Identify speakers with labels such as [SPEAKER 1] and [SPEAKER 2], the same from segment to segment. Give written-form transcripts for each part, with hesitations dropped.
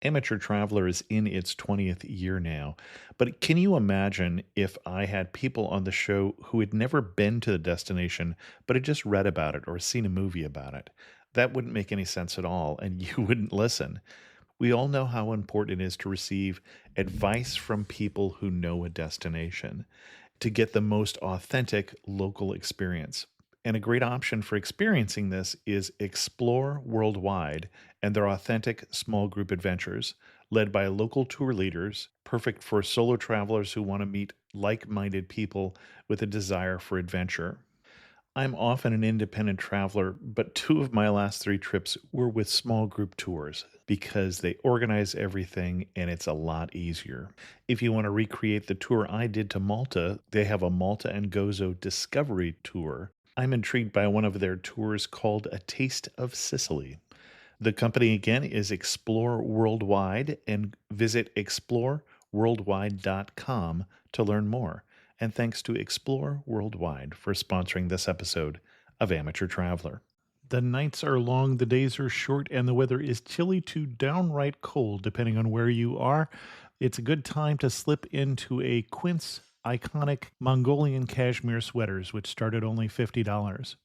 [SPEAKER 1] Amateur Traveler is in its 20th year now, but can you imagine if I had people on the show who had never been to the destination, but had just read about it or seen a movie about it? That wouldn't make any sense at all, and you wouldn't listen. We all know how important it is to receive advice from people who know a destination to get the most authentic local experience. And a great option for experiencing this is Explore Worldwide and their authentic small group adventures, led by local tour leaders, perfect for solo travelers who want to meet like minded people with a desire for adventure. I'm often an independent traveler, but two of my last three trips were with small group tours because they organize everything and it's a lot easier. If you want to recreate the tour I did to Malta, they have a Malta and Gozo Discovery Tour. I'm intrigued by one of their tours called A Taste of Sicily. The company again is Explore Worldwide, and visit exploreworldwide.com to learn more. And thanks to Explore Worldwide for sponsoring this episode of Amateur Traveler. The nights are long, the days are short, and the weather is chilly to downright cold, depending on where you are. It's a good time to slip into a Quince iconic Mongolian cashmere sweaters, which start at only $50.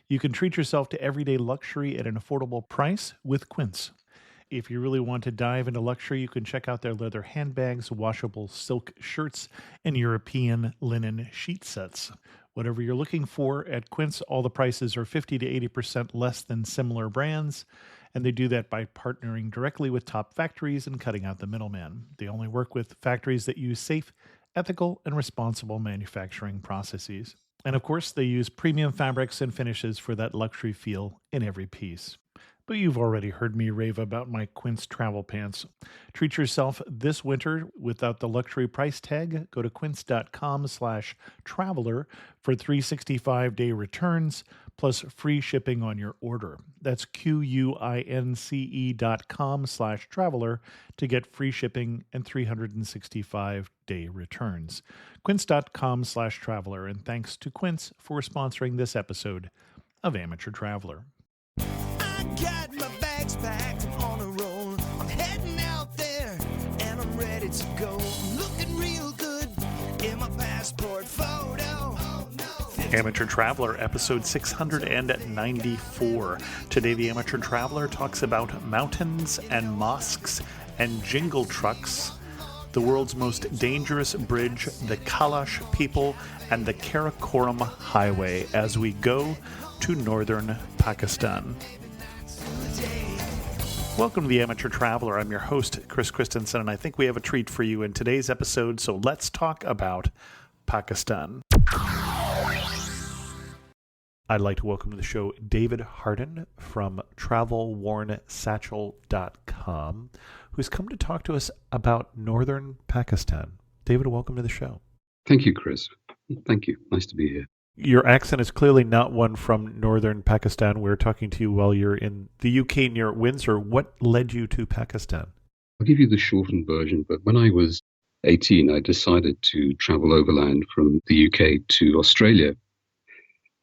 [SPEAKER 1] You can treat yourself to everyday luxury at an affordable price with Quince. If you really want to dive into luxury, you can check out their leather handbags, washable silk shirts, and European linen sheet sets. Whatever you're looking for at Quince, all the prices are 50 to 80% less than similar brands, and they do that by partnering directly with top factories and cutting out the middleman. They only work with factories that use safe, ethical, and responsible manufacturing processes. And of course, they use premium fabrics and finishes for that luxury feel in every piece. But you've already heard me rave about my Quince travel pants. Treat yourself this winter without the luxury price tag. Go to quince.com/traveler for 365-day returns plus free shipping on your order. That's QUINCE.com/traveler to get free shipping and 365-day returns. Quince.com/traveler. And thanks to Quince for sponsoring this episode of Amateur Traveler.
[SPEAKER 2] Got my bags packed, I'm on a roll. I'm heading out there and I'm ready to go. I'm looking real good in my passport photo. Oh, no.
[SPEAKER 1] Amateur Traveler, episode 694. Today, the Amateur Traveler talks about mountains and mosques and jingle trucks, the world's most dangerous bridge, the Kalash people, and the Karakoram Highway as we go to northern Pakistan. Welcome to the Amateur Traveler. I'm your host, Chris Christensen, and I think we have a treat for you in today's episode, so let's talk about Pakistan. I'd like to welcome to the show David Harden from TravelWornSatchel.com, who's come to talk to us about northern Pakistan. David, welcome to the show.
[SPEAKER 3] Thank you, Chris. Thank you. Nice to be here.
[SPEAKER 1] Your accent is clearly not one from northern Pakistan. We're talking to you while you're in the UK near Windsor. What led you to Pakistan?
[SPEAKER 3] I'll give you the shortened version, but when I was 18, I decided to travel overland from the UK to Australia.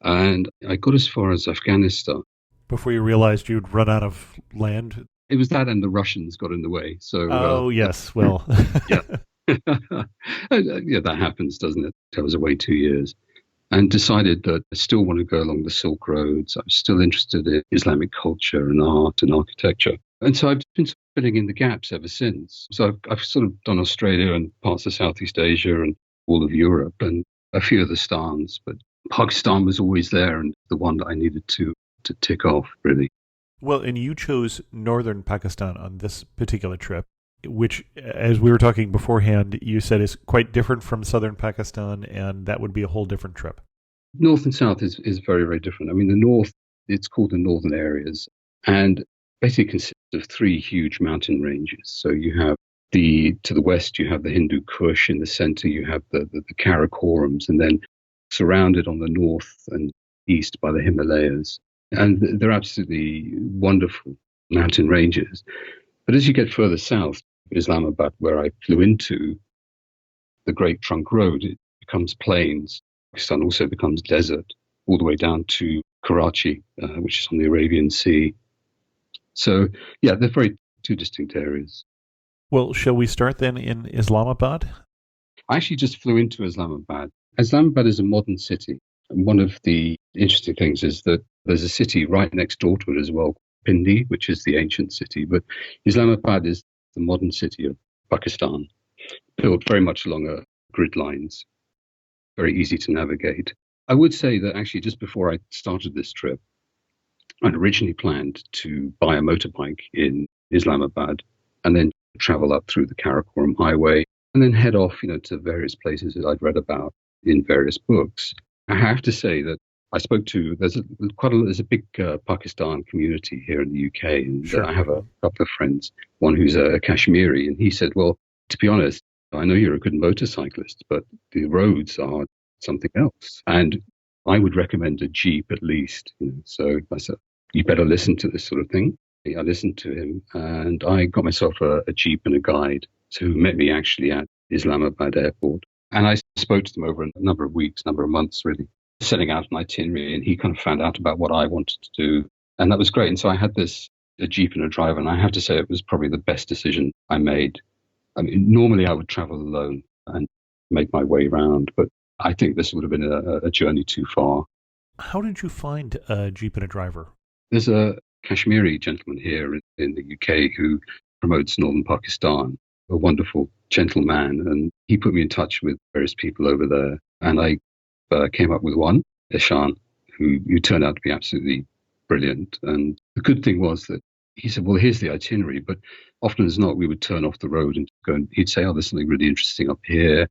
[SPEAKER 3] And I got as far as Afghanistan.
[SPEAKER 1] Before you realized you'd run out of land?
[SPEAKER 3] It was that and the Russians got in the way. So,
[SPEAKER 1] yes. Well,
[SPEAKER 3] yeah. Yeah, that happens, doesn't it? I was away 2 years. And decided that I still want to go along the Silk Roads. I was still interested in Islamic culture and art and architecture. And so I've been filling in the gaps ever since. So I've sort of done Australia and parts of Southeast Asia and all of Europe and a few of the stans. But Pakistan was always there and the one that I needed to tick off, really.
[SPEAKER 1] Well, and you chose northern Pakistan on this particular trip, which, as we were talking beforehand, you said is quite different from southern Pakistan, and that would be a whole different trip.
[SPEAKER 3] North and south is very, very different. I mean, the north, it's called the northern areas, and basically consists of three huge mountain ranges. So you have to the west, you have the Hindu Kush. In the center, you have the Karakorams, and then surrounded on the north and east by the Himalayas. And they're absolutely wonderful mountain ranges. But as you get further south, Islamabad, where I flew into, the Great Trunk Road, it becomes plains. Pakistan also becomes desert, all the way down to Karachi, which is on the Arabian Sea. So, yeah, they're very two distinct areas.
[SPEAKER 1] Well, shall we start then in Islamabad?
[SPEAKER 3] I actually just flew into Islamabad. Islamabad is a modern city. And one of the interesting things is that there's a city right next door to it as well, Pindi, which is the ancient city. But Islamabad is the modern city of Pakistan, built very much along grid lines, very easy to navigate. I would say that actually just before I started this trip, I'd originally planned to buy a motorbike in Islamabad and then travel up through the Karakoram Highway and then head off, to various places that I'd read about in various books. I have to say that I spoke to there's a big Pakistan community here in the UK, and
[SPEAKER 1] Sure.
[SPEAKER 3] I have a couple of friends. One who's a Kashmiri, and he said, "Well, to be honest, I know you're a good motorcyclist, but the roads are something else, and I would recommend a Jeep at least." So I said, "You better listen to this sort of thing." I listened to him, and I got myself a Jeep and a guide who met me actually at Islamabad airport. And I spoke to them over a number of weeks, number of months, really, setting out an itinerary. And he kind of found out about what I wanted to do. And that was great. And so I had a Jeep and a driver. And I have to say, it was probably the best decision I made. I mean, normally I would travel alone and make my way around. But I think this would have been a journey too far.
[SPEAKER 1] How did you find a Jeep and a driver?
[SPEAKER 3] There's a Kashmiri gentleman here in the UK who promotes northern Pakistan, a wonderful gentleman, and he put me in touch with various people over there. And I came up with one, Ishan, who turned out to be absolutely brilliant. And the good thing was that he said, "Well, here's the itinerary," but often as not, we would turn off the road and go, and he'd say, "Oh, there's something really interesting up here.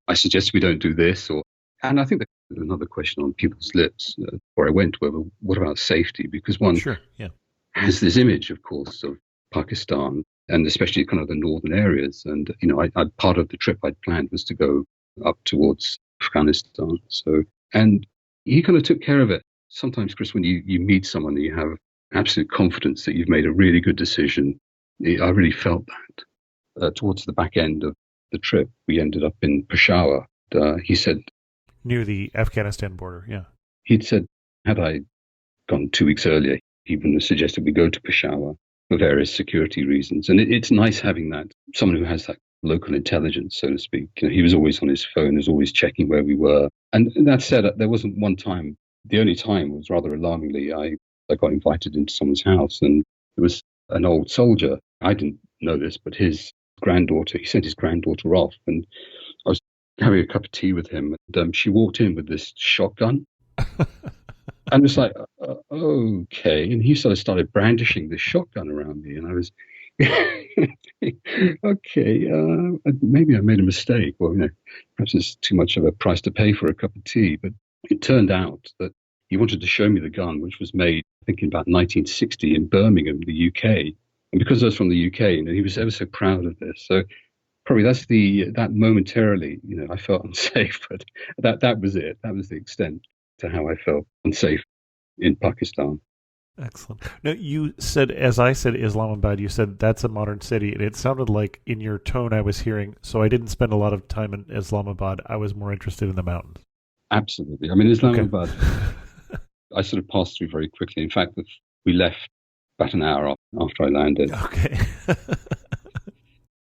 [SPEAKER 3] I suggest we don't do this." And I think that another question on people's lips before I went were, well, what about safety? Because one
[SPEAKER 1] Sure, yeah.
[SPEAKER 3] has this image, of course, of Pakistan and especially kind of the northern areas. And, I part of the trip I'd planned was to go up towards Afghanistan. And he kind of took care of it. Sometimes, Chris, when you meet someone and you have absolute confidence that you've made a really good decision, I really felt that. Towards the back end of the trip, we ended up in Peshawar. He said,
[SPEAKER 1] Near the Afghanistan border, yeah.
[SPEAKER 3] He'd said, had I gone 2 weeks earlier, he would have suggested we go to Peshawar for various security reasons. And it's nice having that, someone who has that local intelligence, so to speak. He was always on his phone, was always checking where we were. And that said, there wasn't one time, the only time was rather alarmingly, I got invited into someone's house, and it was an old soldier. I didn't know this, but his granddaughter, he sent his granddaughter off, and I was having a cup of tea with him, and she walked in with this shotgun. And it's like, okay. And he sort of started brandishing this shotgun around me, and I was, okay, maybe I made a mistake, or perhaps it's too much of a price to pay for a cup of tea. But it turned out that he wanted to show me the gun, which was made, I think, in about 1960 in Birmingham, the UK. And because I was from the UK, he was ever so proud of this. So probably that momentarily, I felt unsafe, but that was it. That was the extent to how I felt unsafe in Pakistan.
[SPEAKER 1] Excellent. Now, you said, as I said, Islamabad, you said that's a modern city, and it sounded like in your tone I was hearing, so I didn't spend a lot of time in Islamabad. I was more interested in the mountains.
[SPEAKER 3] Absolutely. I mean, Islamabad,
[SPEAKER 1] Okay.
[SPEAKER 3] I sort of passed through very quickly. In fact, we left about an hour after I landed.
[SPEAKER 1] Okay.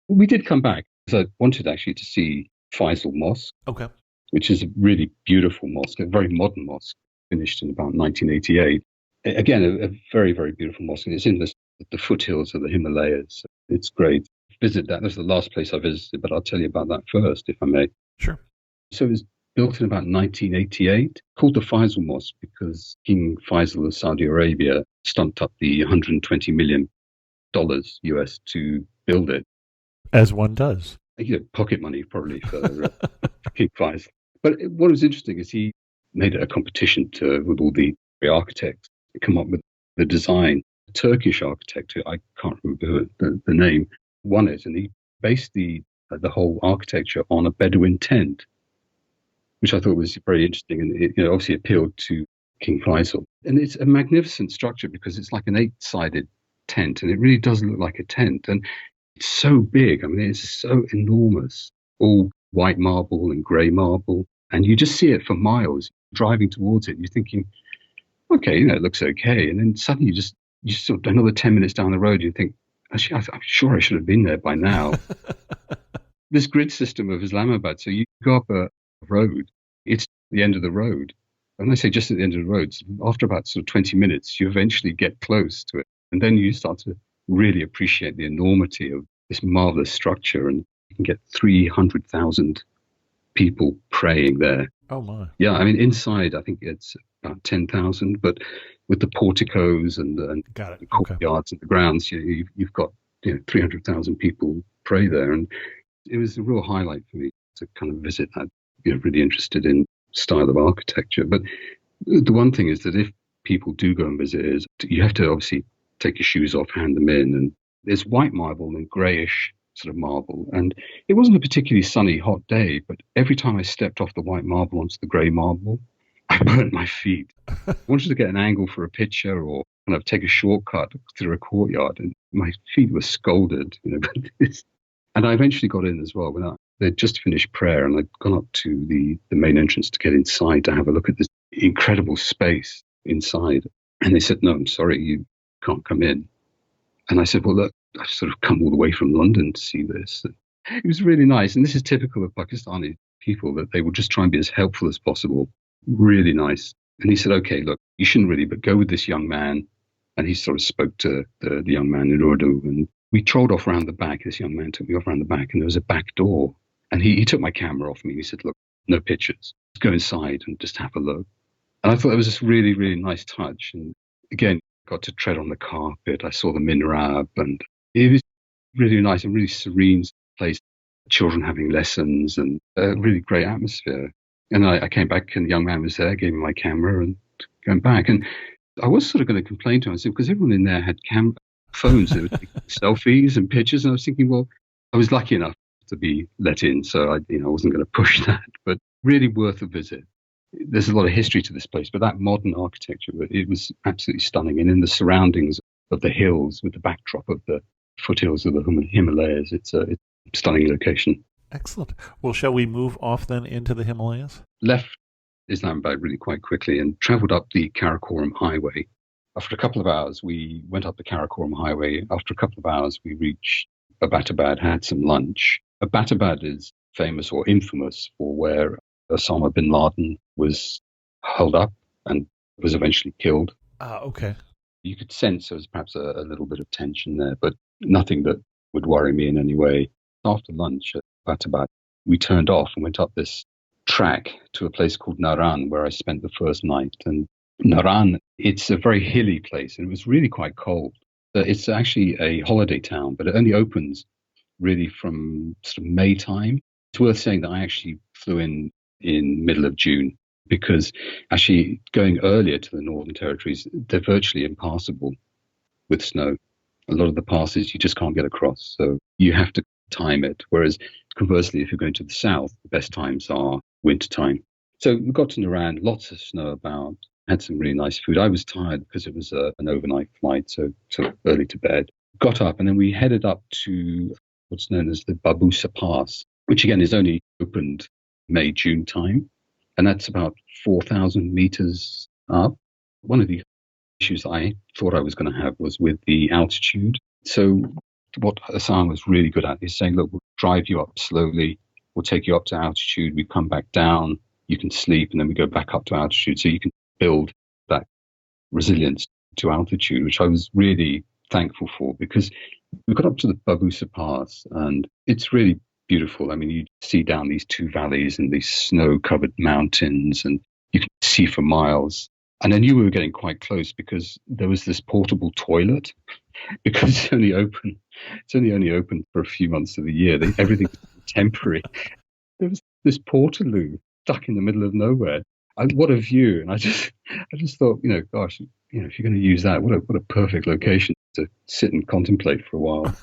[SPEAKER 3] We did come back because I wanted actually to see Faisal Mosque,
[SPEAKER 1] Okay.
[SPEAKER 3] which is a really beautiful mosque, a very modern mosque, finished in about 1988. Again, a very, very beautiful mosque. And it's in the foothills of the Himalayas. It's great. Visit that. That's the last place I visited, but I'll tell you about that first, if I may.
[SPEAKER 1] Sure.
[SPEAKER 3] So it was built in about 1988, called the Faisal Mosque because King Faisal of Saudi Arabia stumped up the $120 million US to build it.
[SPEAKER 1] As one does.
[SPEAKER 3] Pocket money probably for King Faisal. But what was interesting is he made it a competition with all the architects to come up with the design. A Turkish architect, who I can't remember the name, won it, and he based the whole architecture on a Bedouin tent, which I thought was very interesting, and it obviously appealed to King Faisal. And it's a magnificent structure because it's like an 8-sided tent, and it really does look like a tent. And it's so big. I mean, it's so enormous, all white marble and grey marble. And you just see it for miles, driving towards it. And you're thinking, okay, it looks okay. And then suddenly you just sort of another 10 minutes down the road, you think, Actually, I'm sure I should have been there by now. This grid system of Islamabad. So you go up a road, it's the end of the road. And I say just at the end of the road, after about sort of 20 minutes, you eventually get close to it. And then you start to really appreciate the enormity of this marvelous structure. And you can get 300,000 people praying there.
[SPEAKER 1] Oh my.
[SPEAKER 3] Yeah, I mean, inside, I think it's about 10,000, but with the porticos and
[SPEAKER 1] Got it.
[SPEAKER 3] the
[SPEAKER 1] Okay.
[SPEAKER 3] courtyards and the grounds, you've got 300,000 people pray there. And it was a real highlight for me to kind of visit that. Really interested in style of architecture. But the one thing is that if people do go and visit, is you have to obviously take your shoes off, hand them in, and there's white marble and greyish sort of marble. And it wasn't a particularly sunny, hot day, but every time I stepped off the white marble onto the grey marble, I burnt my feet. I wanted to get an angle for a picture or kind of take a shortcut through a courtyard, and my feet were scalded. And I eventually got in as well. They'd just finished prayer, and I'd gone up to the main entrance to get inside to have a look at this incredible space inside. And they said, "No, I'm sorry, you can't come in." And I said, "Well, look, I've sort of come all the way from London to see this." And it was really nice. And this is typical of Pakistani people, that they will just try and be as helpful as possible. Really nice. And he said, "Okay, look, you shouldn't really, but go with this young man." And he sort of spoke to the young man in Urdu, and we trolled off around the back. This young man took me off around the back, and there was a back door. And he took my camera off me. He said, "Look, no pictures. Just go inside and just have a look." And I thought it was this really, really nice touch. And again, got to tread on the carpet. I saw the mihrab, and it was really nice and really serene place. Children having lessons, and a really great atmosphere. And I came back, and the young man was there, gave me my camera, and going back. And I was sort of going to complain to him, because everyone in there had phones. They were taking selfies and pictures. And I was thinking, well, I was lucky enough to be let in, so I wasn't going to push that. But really worth a visit. There's a lot of history to this place, but that modern architecture, it was absolutely stunning. And in the surroundings of the hills, with the backdrop of the foothills of the Himalayas, it's a stunning location.
[SPEAKER 1] Excellent. Well, shall we move off then into the Himalayas?
[SPEAKER 3] Left Islamabad really quite quickly and travelled up the Karakoram Highway. After a couple of hours, we went up the Karakoram Highway. After a couple of hours, we reached Abbottabad, had some lunch. Abbottabad is famous or infamous for where Osama bin Laden was held up and was eventually killed.
[SPEAKER 1] Okay.
[SPEAKER 3] You could sense there was perhaps a little bit of tension there, but nothing that would worry me in any way. After lunch at Abbottabad, we turned off and went up this track to a place called Naran, where I spent the first night. And Naran, it's a very hilly place, and it was really quite cold. It's actually a holiday town, but it only opens really from sort of May time. It's worth saying that I actually flew in middle of June, because actually going earlier to the Northern Territories, they're virtually impassable with snow. A lot of the passes you just can't get across, so you have to time it. Whereas conversely, if you're going to the south, the best times are winter time. So we got to Naran, lots of snow about, had some really nice food. I was tired because it was an overnight flight, so early to bed. Got up, and then we headed up to what's known as the Babusa Pass, which again is only opened May, June time. And that's about 4,000 meters up. One of the issues I thought I was going to have was with the altitude. So what Hassan was really good at is saying, look, we'll drive you up slowly. We'll take you up to altitude. We come back down. You can sleep, and then we go back up to altitude. So you can build that resilience to altitude, which I was really thankful for, because we got up to the Babusa Pass, and it's really beautiful. I mean, you see down these two valleys and these snow-covered mountains, and you can see for miles. And I knew we were getting quite close because there was this portable toilet, because it's only open for a few months of the year. Everything's temporary. There was this portaloo stuck in the middle of nowhere. What a view! And I just thought, gosh, if you're going to use that, what a perfect location to sit and contemplate for a while.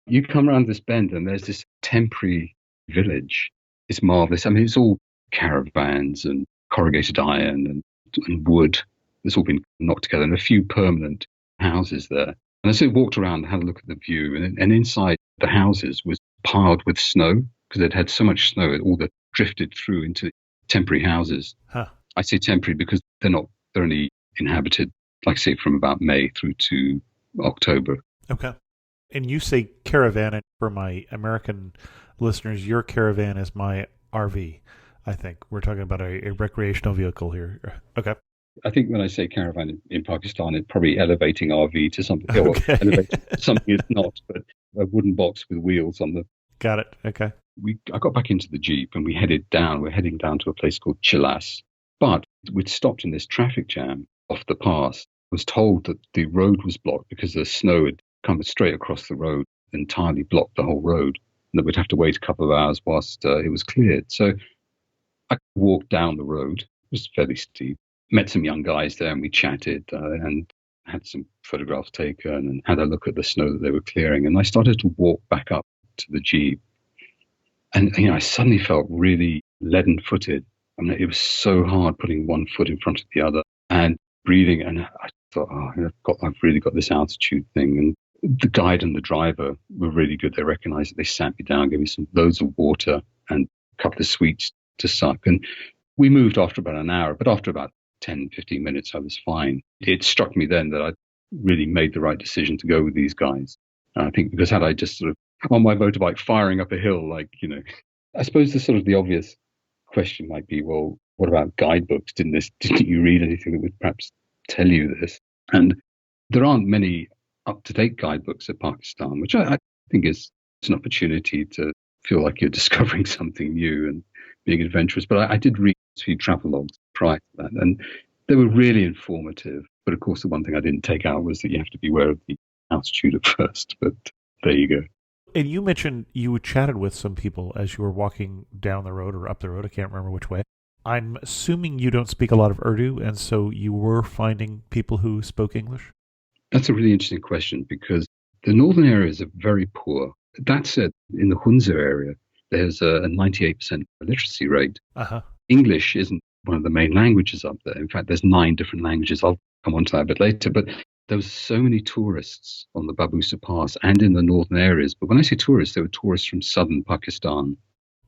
[SPEAKER 3] You come around this bend, and there's this temporary village. It's marvelous. I mean, it's all caravans and corrugated iron and wood. It's all been knocked together, and a few permanent houses there. And as I walked around and had a look at the view, and inside the houses was piled with snow, because they'd had so much snow, it all drifted through into temporary houses.
[SPEAKER 1] Huh.
[SPEAKER 3] I say temporary because they're only inhabited, like I say, from about May through to October.
[SPEAKER 1] Okay. And you say caravan, and for my American listeners, your caravan is my RV. I think we're talking about a recreational vehicle here. Okay.
[SPEAKER 3] I think when I say caravan in Pakistan, it's probably elevating RV to something, or
[SPEAKER 1] Okay.
[SPEAKER 3] elevating something it's not, but a wooden box with wheels on the.
[SPEAKER 1] Got it. Okay.
[SPEAKER 3] I got back into the Jeep and we headed down. We're heading down to a place called Chilas, but we'd stopped in this traffic jam off the pass. I was told that the road was blocked because the snow had come straight across the road, entirely blocked the whole road, and that we'd have to wait a couple of hours whilst it was cleared. So I walked down the road. It was fairly steep. Met some young guys there and we chatted and had some photographs taken and had a look at the snow that they were clearing. And I started to walk back up to the Jeep. And, I suddenly felt really leaden-footed. I mean, it was so hard putting one foot in front of the other and breathing. And I thought, I've really got this altitude thing. And the guide and the driver were really good. They recognized it. They sat me down, gave me loads of water and a couple of sweets to suck. And we moved after about an hour, but after about 10, 15 minutes, I was fine. It struck me then that I really made the right decision to go with these guys. I think because had I just sort of on my motorbike firing up a hill, I suppose the obvious question might be, well, what about guidebooks? Didn't you read anything that would perhaps tell you this? And there aren't many up-to-date guidebooks of Pakistan, which I think is an opportunity to feel like you're discovering something new and being adventurous. But I did read a few travelogues prior to that, and they were really informative. But of course, the one thing I didn't take out was that you have to be aware of the altitude at first. But there you go.
[SPEAKER 1] And you mentioned you chatted with some people as you were walking down the road or up the road. I can't remember which way. I'm assuming you don't speak a lot of Urdu, and so you were finding people who spoke English?
[SPEAKER 3] That's a really interesting question because the northern areas are very poor. That said, in the Hunza area, there's a 98% literacy rate.
[SPEAKER 1] Uh-huh.
[SPEAKER 3] English isn't one of the main languages up there. In fact, there's 9 different languages. I'll come on to that a bit later. But there was so many tourists on the Babusa Pass and in the northern areas. But when I say tourists, they were tourists from southern Pakistan.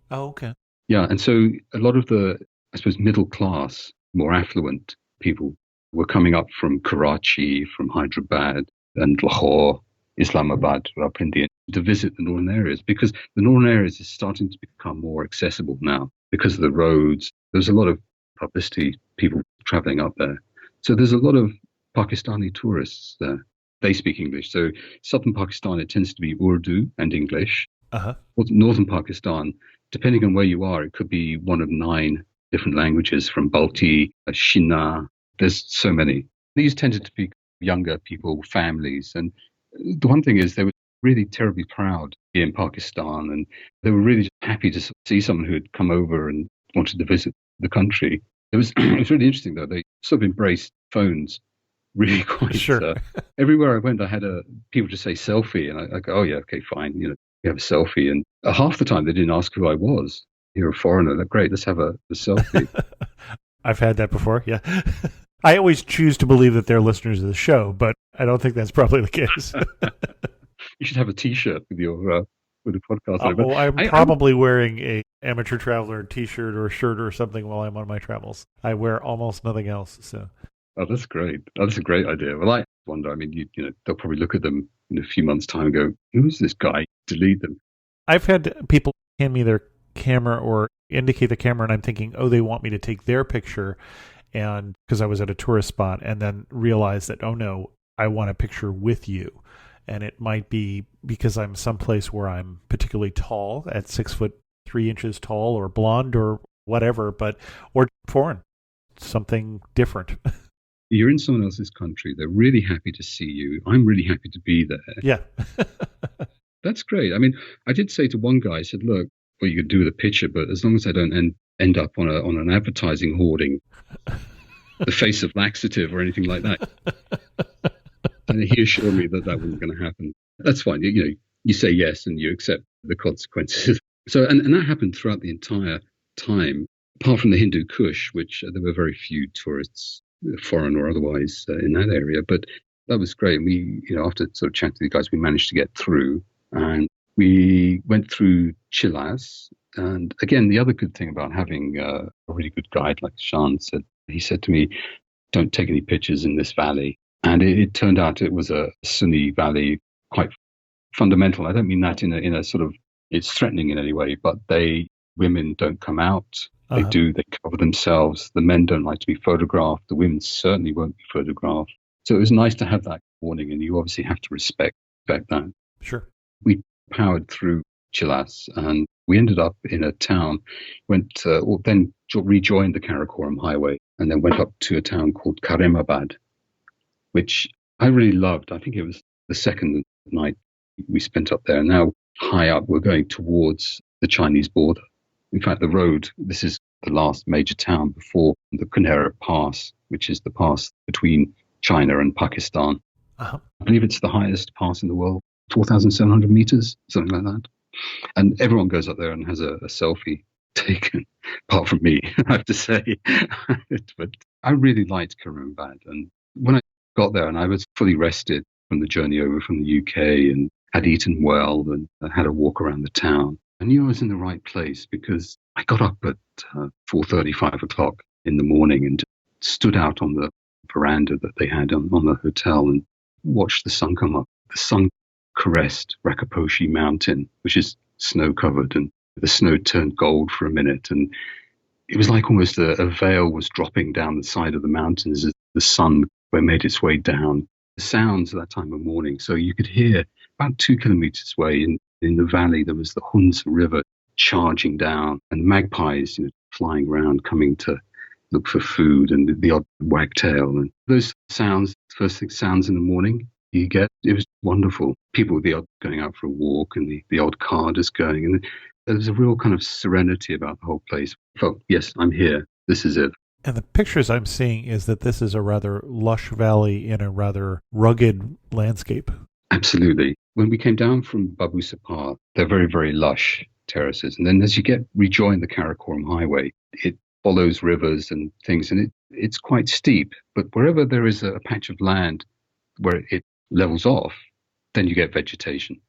[SPEAKER 1] Oh, okay.
[SPEAKER 3] Yeah, and so a lot of the, I suppose, middle class, more affluent people were coming up from Karachi, from Hyderabad and Lahore, Islamabad, Rawalpindi, to visit the northern areas because the northern areas is starting to become more accessible now because of the roads. There's a lot of publicity, people traveling up there. So there's a lot of Pakistani tourists there. They speak English. So southern Pakistan, it tends to be Urdu and English.
[SPEAKER 1] Uh-huh.
[SPEAKER 3] Northern Pakistan, depending on where you are, it could be one of 9 different languages from Balti, Shina. There's so many. These tended to be younger people, families. And the one thing is they were really terribly proud here in Pakistan. And they were really happy to see someone who had come over and wanted to visit the country. It was really interesting, though. They sort of embraced phones really quite.
[SPEAKER 1] Sure.
[SPEAKER 3] Everywhere I went, I had people just say selfie. And I go, oh, yeah, okay, fine. You have a selfie. And half the time they didn't ask who I was. You're a foreigner. Like, great, let's have a selfie.
[SPEAKER 1] I've had that before, yeah. I always choose to believe that they're listeners of the show, but I don't think that's probably the case.
[SPEAKER 3] You should have a T-shirt with your with the podcast.
[SPEAKER 1] Well, I'm probably wearing a amateur traveler T-shirt or shirt or something while I'm on my travels. I wear almost nothing else. So.
[SPEAKER 3] Oh, that's great. That's a great idea. Well, I wonder. I mean, they'll probably look at them in a few months' time and go, "Who is this guy?" Delete them.
[SPEAKER 1] I've had people hand me their camera or indicate the camera, and I'm thinking, oh, they want me to take their picture, and because I was at a tourist spot, and then realize that, oh no, I want a picture with you. And it might be because I'm someplace where I'm particularly tall, at 6'3" tall, or blonde, or whatever, or foreign, something different.
[SPEAKER 3] You're in someone else's country. They're really happy to see you. I'm really happy to be there.
[SPEAKER 1] Yeah.
[SPEAKER 3] That's great. I mean, I did say to one guy, I said, look, what you could do with a picture, but as long as I don't end up on an advertising hoarding, the face of laxative or anything like that. And he assured me that wasn't going to happen. That's fine. You say yes and you accept the consequences. So, and that happened throughout the entire time, apart from the Hindu Kush, which there were very few tourists, foreign or otherwise, in that area. But that was great. We, after sort of chatting to the guys, we managed to get through, and we went through Chilas. And again, the other good thing about having a really good guide, like Sean said, he said to me, don't take any pictures in this valley. And it turned out it was a Sunni valley, quite fundamental. I don't mean that in a sort of, it's threatening in any way, but women don't come out.
[SPEAKER 1] Uh-huh.
[SPEAKER 3] They cover themselves. The men don't like to be photographed. The women certainly won't be photographed. So it was nice to have that warning, and you obviously have to respect that.
[SPEAKER 1] Sure.
[SPEAKER 3] We powered through Chilas, and we ended up in a town, then rejoined the Karakoram Highway, and then went up to a town called Karimabad, which I really loved. I think it was the second night we spent up there. Now, high up, we're going towards the Chinese border. In fact, this is the last major town before the Kunera Pass, which is the pass between China and Pakistan.
[SPEAKER 1] Uh-huh.
[SPEAKER 3] I believe it's the highest pass in the world, 4,700 meters, something like that. And everyone goes up there and has a selfie taken, apart from me, I have to say. But I really liked Karimabad. And when I got there and I was fully rested from the journey over from the UK and had eaten well and had a walk around the town, I knew I was in the right place because I got up at 4:30, 5 o'clock in the morning and stood out on the veranda that they had on the hotel and watched the sun come up. The sun caressed Rakaposhi Mountain, which is snow-covered, and the snow turned gold for a minute. And it was like almost a veil was dropping down the side of the mountains as the sun made its way down. The sounds at that time of morning. So you could hear about 2 kilometers away in the valley, there was the Hunza River charging down and magpies, flying around, coming to look for food, and the odd wagtail. And those sounds, sounds in the morning you get, it was wonderful. People with the odd going out for a walk and the odd car just going. And there was a real kind of serenity about the whole place. I felt, yes, I'm here. This is it.
[SPEAKER 1] And the pictures I'm seeing is that this is a rather lush valley in a rather rugged landscape.
[SPEAKER 3] Absolutely. When we came down from Babu Sapar, they're very, very lush terraces. And then as you rejoin the Karakoram Highway, it follows rivers and things, and it's quite steep. But wherever there is a patch of land where it levels off, then you get vegetation.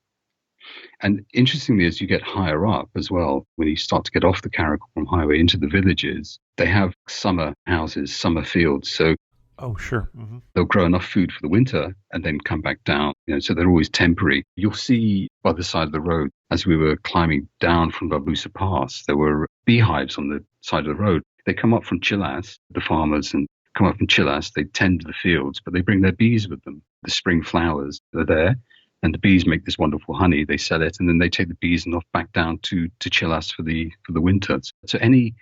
[SPEAKER 3] And interestingly, as you get higher up as well, when you start to get off the Karakoram Highway into the villages, they have summer houses, summer fields. So
[SPEAKER 1] oh, sure. Mm-hmm.
[SPEAKER 3] They'll grow enough food for the winter and then come back down. So they're always temporary. You'll see by the side of the road, as we were climbing down from Babusa Pass, there were beehives on the side of the road. They come up from Chilas, the farmers, and come up from Chilas. They tend the fields, but they bring their bees with them. The spring flowers are there, and the bees make this wonderful honey. They sell it, and then they take the bees and off back down to Chilas for the winter. So any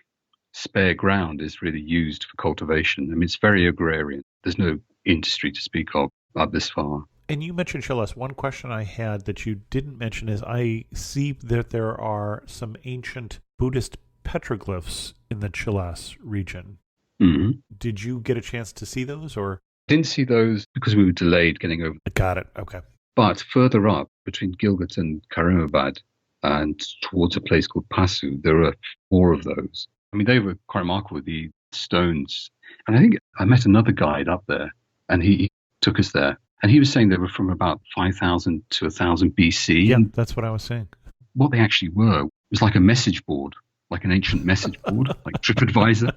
[SPEAKER 3] spare ground is really used for cultivation. I mean, it's very agrarian. There's no industry to speak of up this far.
[SPEAKER 1] And you mentioned Chilas. One question I had that you didn't mention is I see that there are some ancient Buddhist petroglyphs in the Chilas region.
[SPEAKER 3] Mm-hmm.
[SPEAKER 1] Did you get a chance to see those, or?
[SPEAKER 3] Didn't see those because we were delayed getting over.
[SPEAKER 1] Got it. Okay.
[SPEAKER 3] But further up, between Gilgit and Karimabad and towards a place called Pasu, there are 4 of those. I mean, they were quite remarkable, the stones. And I think I met another guide up there, and he took us there. And he was saying they were from about 5,000 to 1,000 BC.
[SPEAKER 1] Yeah,
[SPEAKER 3] and
[SPEAKER 1] that's what I was saying.
[SPEAKER 3] what they actually were was like a message board, like an ancient message board, like TripAdvisor.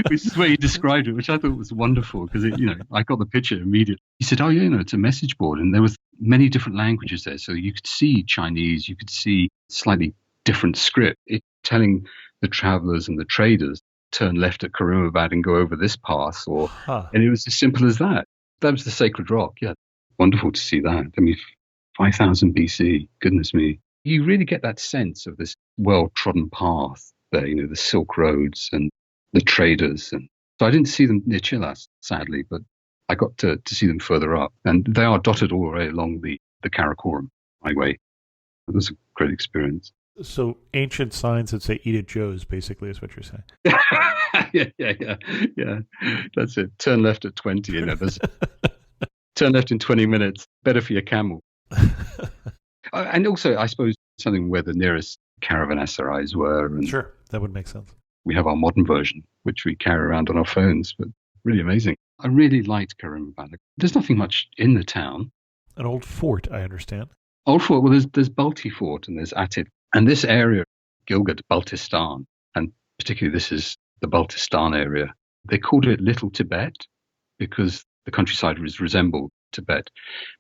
[SPEAKER 3] Which is the way he described it, which I thought was wonderful because, I got the picture immediately. He said, oh, yeah, it's a message board. And there was many different languages there. So you could see Chinese, you could see slightly different script, telling the travelers and the traders, turn left at Karimabad and go over this pass, and it was as simple as that. That was the Sacred Rock. Yeah, wonderful to see that. I mean, 5,000 BC, goodness me. You really get that sense of this well-trodden path there, the Silk Roads and the traders. And so I didn't see them near Chilas, sadly, but I got to see them further up. And they are dotted all the way along the Karakoram Highway. It was a great experience.
[SPEAKER 1] So ancient signs that say "Eat at Joe's" basically is what you're saying.
[SPEAKER 3] Yeah. That's it. Turn left at 20. Turn left in 20 minutes. Better for your camel. And also, I suppose something where the nearest caravanserais were. And
[SPEAKER 1] sure, that would make sense.
[SPEAKER 3] We have our modern version, which we carry around on our phones. But really amazing. I really liked Karimabad. There's nothing much in the town.
[SPEAKER 1] An old fort, I understand.
[SPEAKER 3] Old fort. Well, there's Balti Fort and there's Atid. And this area, Gilgit, Baltistan, and particularly this is the Baltistan area, They called it Little Tibet because the countryside resembled Tibet.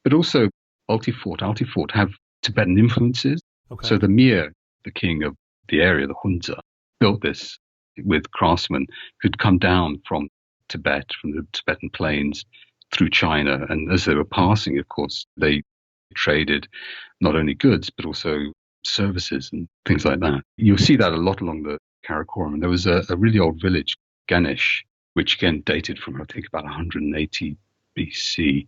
[SPEAKER 3] But also Altifort have Tibetan influences.
[SPEAKER 1] Okay.
[SPEAKER 3] So the Mir, the king of the area, the Hunza, built this with craftsmen who'd come down from Tibet, from the Tibetan plains through China. And as they were passing, of course, they traded not only goods, but also services and things like that. You'll see that a lot along the Karakoram. And there was a really old village, Ganesh, which again dated from, I think, about 180 BC.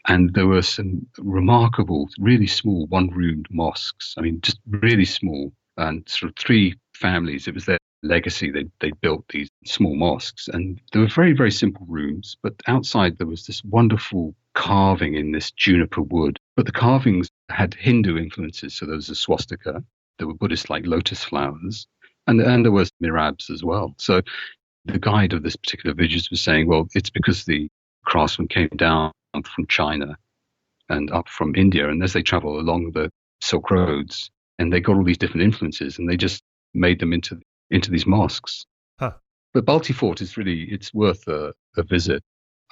[SPEAKER 3] And there were some remarkable, really small one-roomed mosques. I mean, just really small. And sort of three families, it was their legacy. They built these small mosques. And they were very, very simple rooms. But outside there was this wonderful carving in this juniper wood. But the carvings had Hindu influences. So there was a swastika. There were Buddhist-like lotus flowers. And there was mirabs as well. So the guide of this particular village was saying, well, it's because the craftsmen came down from China and up from India, and as they travel along the Silk Roads, and they got all these different influences, and they just made them into these mosques.
[SPEAKER 1] Huh.
[SPEAKER 3] But Balti Fort is really, it's worth a visit.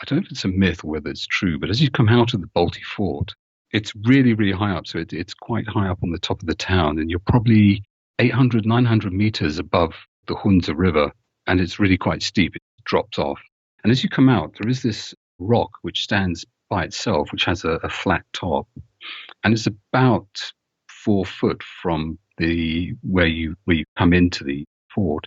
[SPEAKER 3] I don't know if it's a myth or whether it's true, but as you come out of the Balti Fort, it's really, really high up. So it's quite high up on the top of the town, and you're probably 800, 900 meters above the Hunza River, and it's really quite steep. It drops off. And as you come out, there is this rock which stands by itself, which has a flat top, and it's about 4 foot from the where you come into the fort.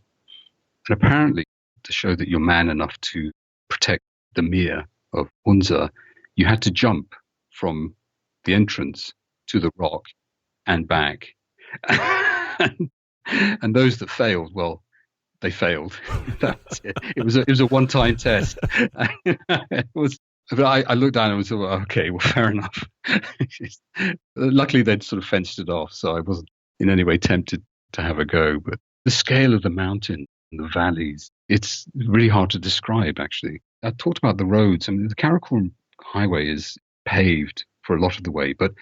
[SPEAKER 3] And apparently, to show that you're man enough to protect the Mir of Hunza, you had to jump from the entrance to the rock and back. And those that failed, well, they failed. That's it. It was a one-time test. It was. But I looked down and was like, okay, well, fair enough. Luckily, they'd sort of fenced it off, so I wasn't in any way tempted to have a go. But the scale of the mountain and the valleys, it's really hard to describe, actually. I talked about the roads. I mean, the Karakoram Highway is paved for a lot of the way, but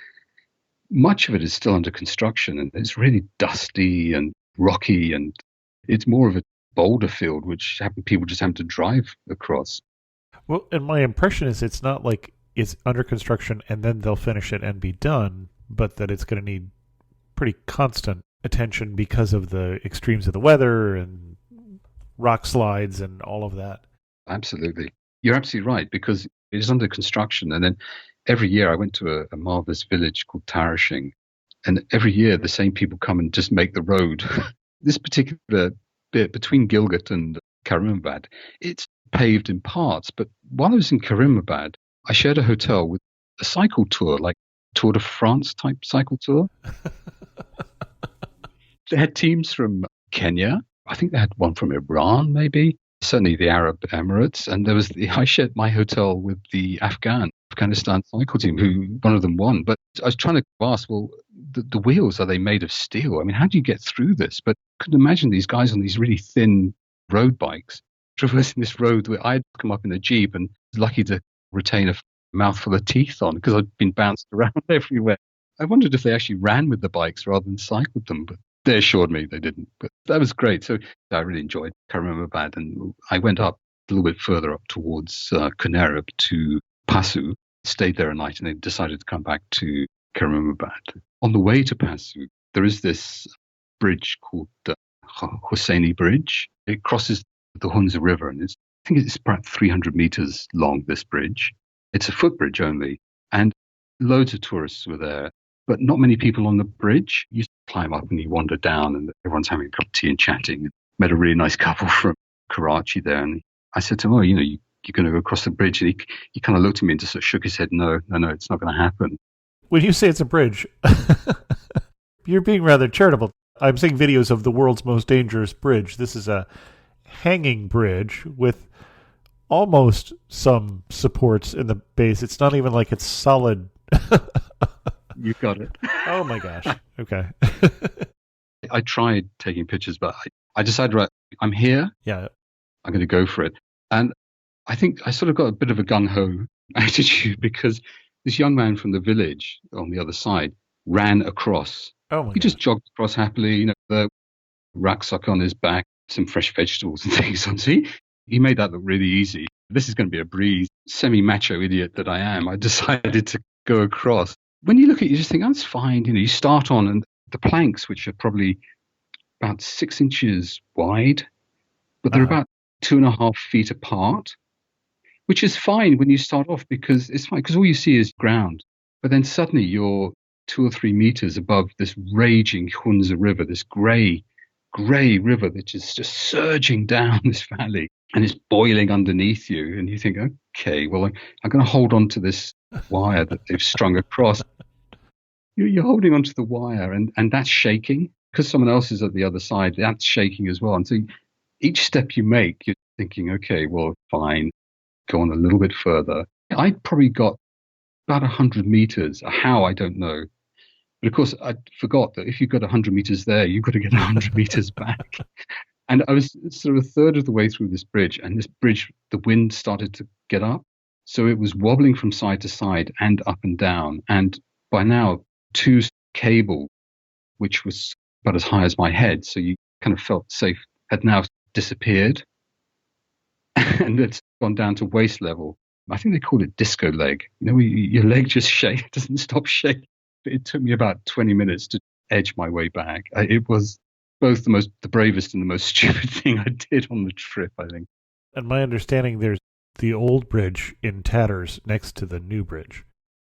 [SPEAKER 3] much of it is still under construction, and it's really dusty and rocky, and it's more of a boulder field, which people just have to drive across.
[SPEAKER 1] Well, and my impression is it's not like it's under construction and then they'll finish it and be done, but that it's going to need pretty constant attention because of the extremes of the weather and rock slides and all of that.
[SPEAKER 3] Absolutely. You're absolutely right, because it is under construction. And then every year I went to a marvelous village called Tarashing, and every year the same people come and just make the road. This particular bit between Gilgit and Karimabad, it's paved in parts. But while I was in Karimabad, I shared a hotel with a cycle tour, like Tour de France type cycle tour. They had teams from Kenya. I think they had one from Iran, maybe. Certainly the Arab Emirates. And I shared my hotel with the Afghanistan cycle team, who one of them won. But I was trying to ask, well, the wheels, are they made of steel? I mean, how do you get through this? But I couldn't imagine these guys on these really thin road bikes traversing this road where I'd come up in a Jeep and was lucky to retain a mouthful of teeth on because I'd been bounced around everywhere. I wondered if they actually ran with the bikes rather than cycled them, but they assured me they didn't. But that was great. So I really enjoyed Karimabad, and I went up a little bit further up towards Konerab to Pasu, stayed there a night, and then decided to come back to Karimabad. On the way to Pasu, there is this bridge called the Hosseini Bridge. It crosses the Hunza River, and I think it's about 300 meters long, this bridge. It's a footbridge only, and loads of tourists were there, but not many people on the bridge. You climb up and you wander down, and everyone's having a cup of tea and chatting. Met a really nice couple from Karachi there, and I said to him, you're going to go across the bridge? And he kind of looked at me and just sort of shook his head, no, it's not going to happen.
[SPEAKER 1] When you say it's a bridge, you're being rather charitable. I'm seeing videos of the world's most dangerous bridge. This is a hanging bridge with almost some supports in the base. It's not even like it's solid.
[SPEAKER 3] You got it.
[SPEAKER 1] Oh my gosh. Okay.
[SPEAKER 3] I tried taking pictures, but I decided, right, I'm here.
[SPEAKER 1] Yeah.
[SPEAKER 3] I'm going to go for it. And I think I sort of got a bit of a gung-ho attitude because this young man from the village on the other side ran across.
[SPEAKER 1] Oh my
[SPEAKER 3] He just jogged across happily, the rucksack on his back, some fresh vegetables and things on. So He made that look really easy. This is going to be a breeze. Semi-macho idiot that I am, I decided to go across. When you look at it, you just think, oh, that's fine. You start on, and the planks, which are probably about 6 inches wide, but they're about 2.5 feet apart, which is fine when you start off because it's fine because all you see is ground. But then suddenly you're 2 or 3 meters above this raging Hunza River, this grey river that is just surging down this valley and it's boiling underneath you. And you think, okay, well, I'm going to hold on to this wire that they've strung across. You're holding onto the wire and that's shaking because someone else is at the other side. That's shaking as well. And so each step you make, you're thinking, okay, well, fine, go on a little bit further. I probably got about 100 meters. How, I don't know. But of course, I forgot that if you got 100 meters there, you've got to get 100 meters back. And I was sort of a third of the way through this bridge, and this bridge, the wind started to get up. So it was wobbling from side to side and up and down. And by now, two cable, which was about as high as my head, so you kind of felt safe, had now disappeared. And it's gone down to waist level. I think they call it disco leg. Your leg just shakes, doesn't stop shaking. It took me about 20 minutes to edge my way back. It was both the bravest and the most stupid thing I did on the trip, I think.
[SPEAKER 4] And my understanding, there's the old bridge in tatters next to the new bridge.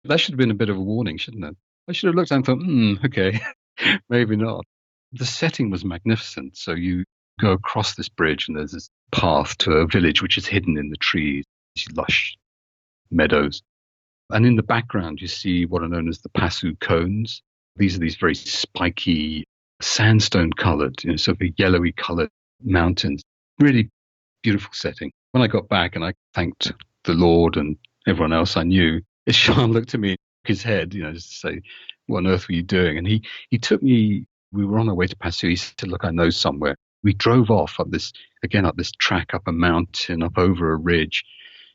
[SPEAKER 3] That should have been a bit of a warning, shouldn't it? I should have looked and thought, okay, maybe not. The setting was magnificent. So you go across this bridge and there's this path to a village which is hidden in the trees, these lush meadows. And in the background, you see what are known as the Pasu cones. These are these very spiky, sandstone-coloured, sort of yellowy coloured mountains. Really beautiful setting. When I got back and I thanked the Lord and everyone else I knew, Sean looked at me, his head, just to say, what on earth were you doing? And he took me, we were on our way to Pasu. He said, look, I know somewhere. We drove off up this track, up a mountain, up over a ridge.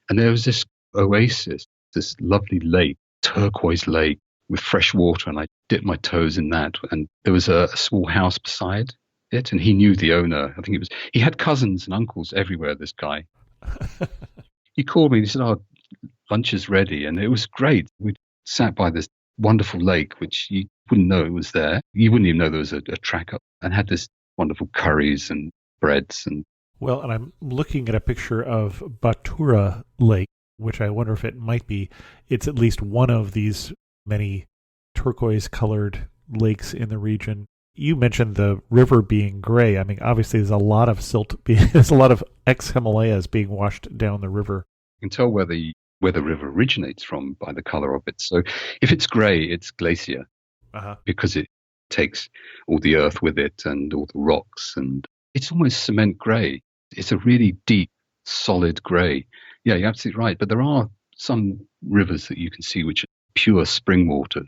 [SPEAKER 3] And there was this oasis, this lovely lake, turquoise lake with fresh water. And I dipped my toes in that. And there was a small house beside it. And he knew the owner. I think he had cousins and uncles everywhere, this guy. He called me and he said, oh, lunch is ready. And it was great. We sat by this wonderful lake, which you wouldn't know it was there. You wouldn't even know there was a track up, and had this wonderful curries and breads.
[SPEAKER 4] Well, and I'm looking at a picture of Batura Lake, which I wonder if it might be. It's at least one of these many turquoise-colored lakes in the region. You mentioned the river being gray. I mean, obviously there's a lot of there's a lot of ex-Himalayas being washed down the river.
[SPEAKER 3] You can tell where the river originates from by the color of it. So if it's gray, it's glacier, because it takes all the earth with it and all the rocks, and it's almost cement gray. It's a really deep, solid gray. Yeah, you're absolutely right. But there are some rivers that you can see which are pure spring water,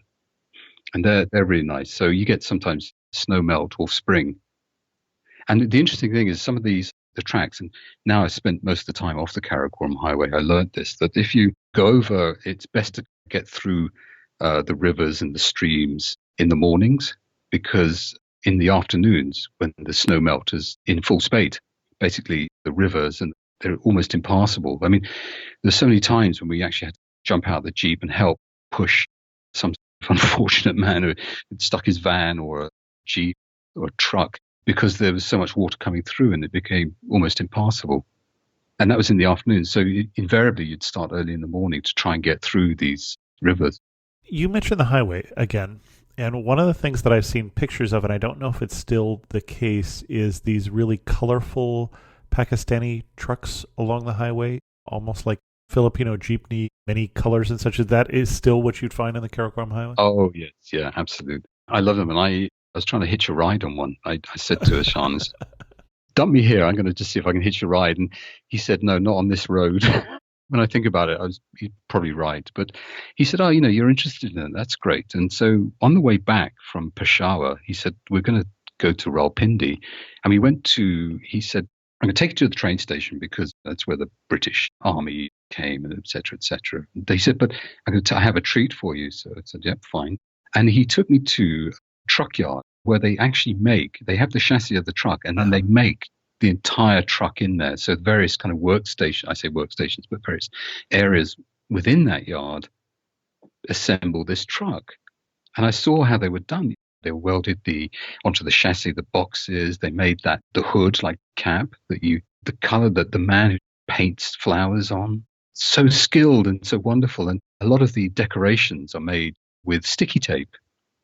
[SPEAKER 3] and they're really nice. So you get sometimes snow melt or spring. And the interesting thing is some of the tracks, and now I spent most of the time off the Karakoram Highway, I learned this, that if you go over, it's best to get through the rivers and the streams in the mornings, because in the afternoons, when the snow melt is in full spate, basically the rivers, and they're almost impassable. I mean, there's so many times when we actually had to jump out of the Jeep and help push some unfortunate man who had stuck his van or a Jeep or a truck, because there was so much water coming through and it became almost impassable. And that was in the afternoon. So invariably you'd start early in the morning to try and get through these rivers.
[SPEAKER 4] You mentioned the highway again. And one of the things that I've seen pictures of, and I don't know if it's still the case, is these really colorful Pakistani trucks along the highway, almost like Filipino jeepney, many colors and such. That is still what you'd find on the Karakoram Highway?
[SPEAKER 3] Oh, yes. Yeah, absolutely. I love them. And I was trying to hitch a ride on one. I said to Ashan, dump me here. I'm going to just see if I can hitch a ride. And he said, no, not on this road. When I think about it, he's probably right. But he said, oh, you're interested in it. That's great. And so on the way back from Peshawar, he said, we're going to go to Rawalpindi. And he said, I'm going to take you to the train station because that's where the British Army came, and et cetera, et cetera. They said, but I have a treat for you. So I said, yep, fine. And he took me to a truck yard where they actually they have the chassis of the truck, and then they make the entire truck in there. So various kind of I say workstations, but various areas within that yard assemble this truck. And I saw how they were done. They welded onto the chassis, the boxes. They made the hood like cap the color that the man who paints flowers on. So skilled and so wonderful. And a lot of the decorations are made with sticky tape.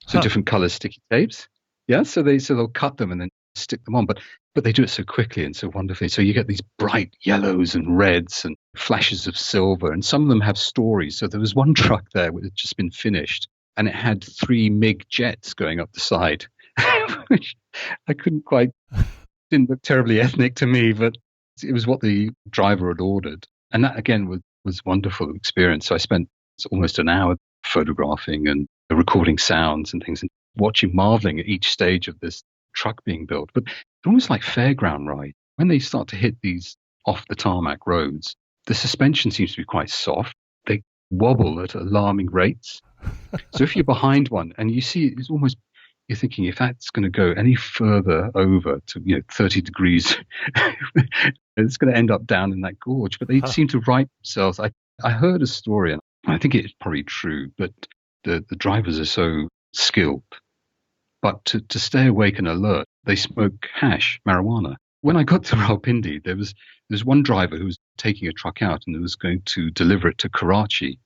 [SPEAKER 3] So different color sticky tapes. Yeah. So they'll cut them and then stick them on. But they do it so quickly and so wonderfully. So you get these bright yellows and reds and flashes of silver. And some of them have stories. So there was one truck there which had just been finished, and it had 3 MiG jets going up the side, which I didn't look terribly ethnic to me, but it was what the driver had ordered. And that, again, was a wonderful experience. So I spent almost an hour photographing and recording sounds and things, and marveling at each stage of this truck being built. But it's almost like fairground ride. When they start to hit these off the tarmac roads, the suspension seems to be quite soft. They wobble at alarming rates. So if you're behind one and you see it's almost, you're thinking, if that's going to go any further over to 30 degrees, it's going to end up down in that gorge. But they seem to right themselves. I heard a story, and I think it's probably true, but the drivers are so skilled. But to stay awake and alert, they smoke marijuana. When I got to Rawalpindi, there was one driver who was taking a truck out and was going to deliver it to Karachi.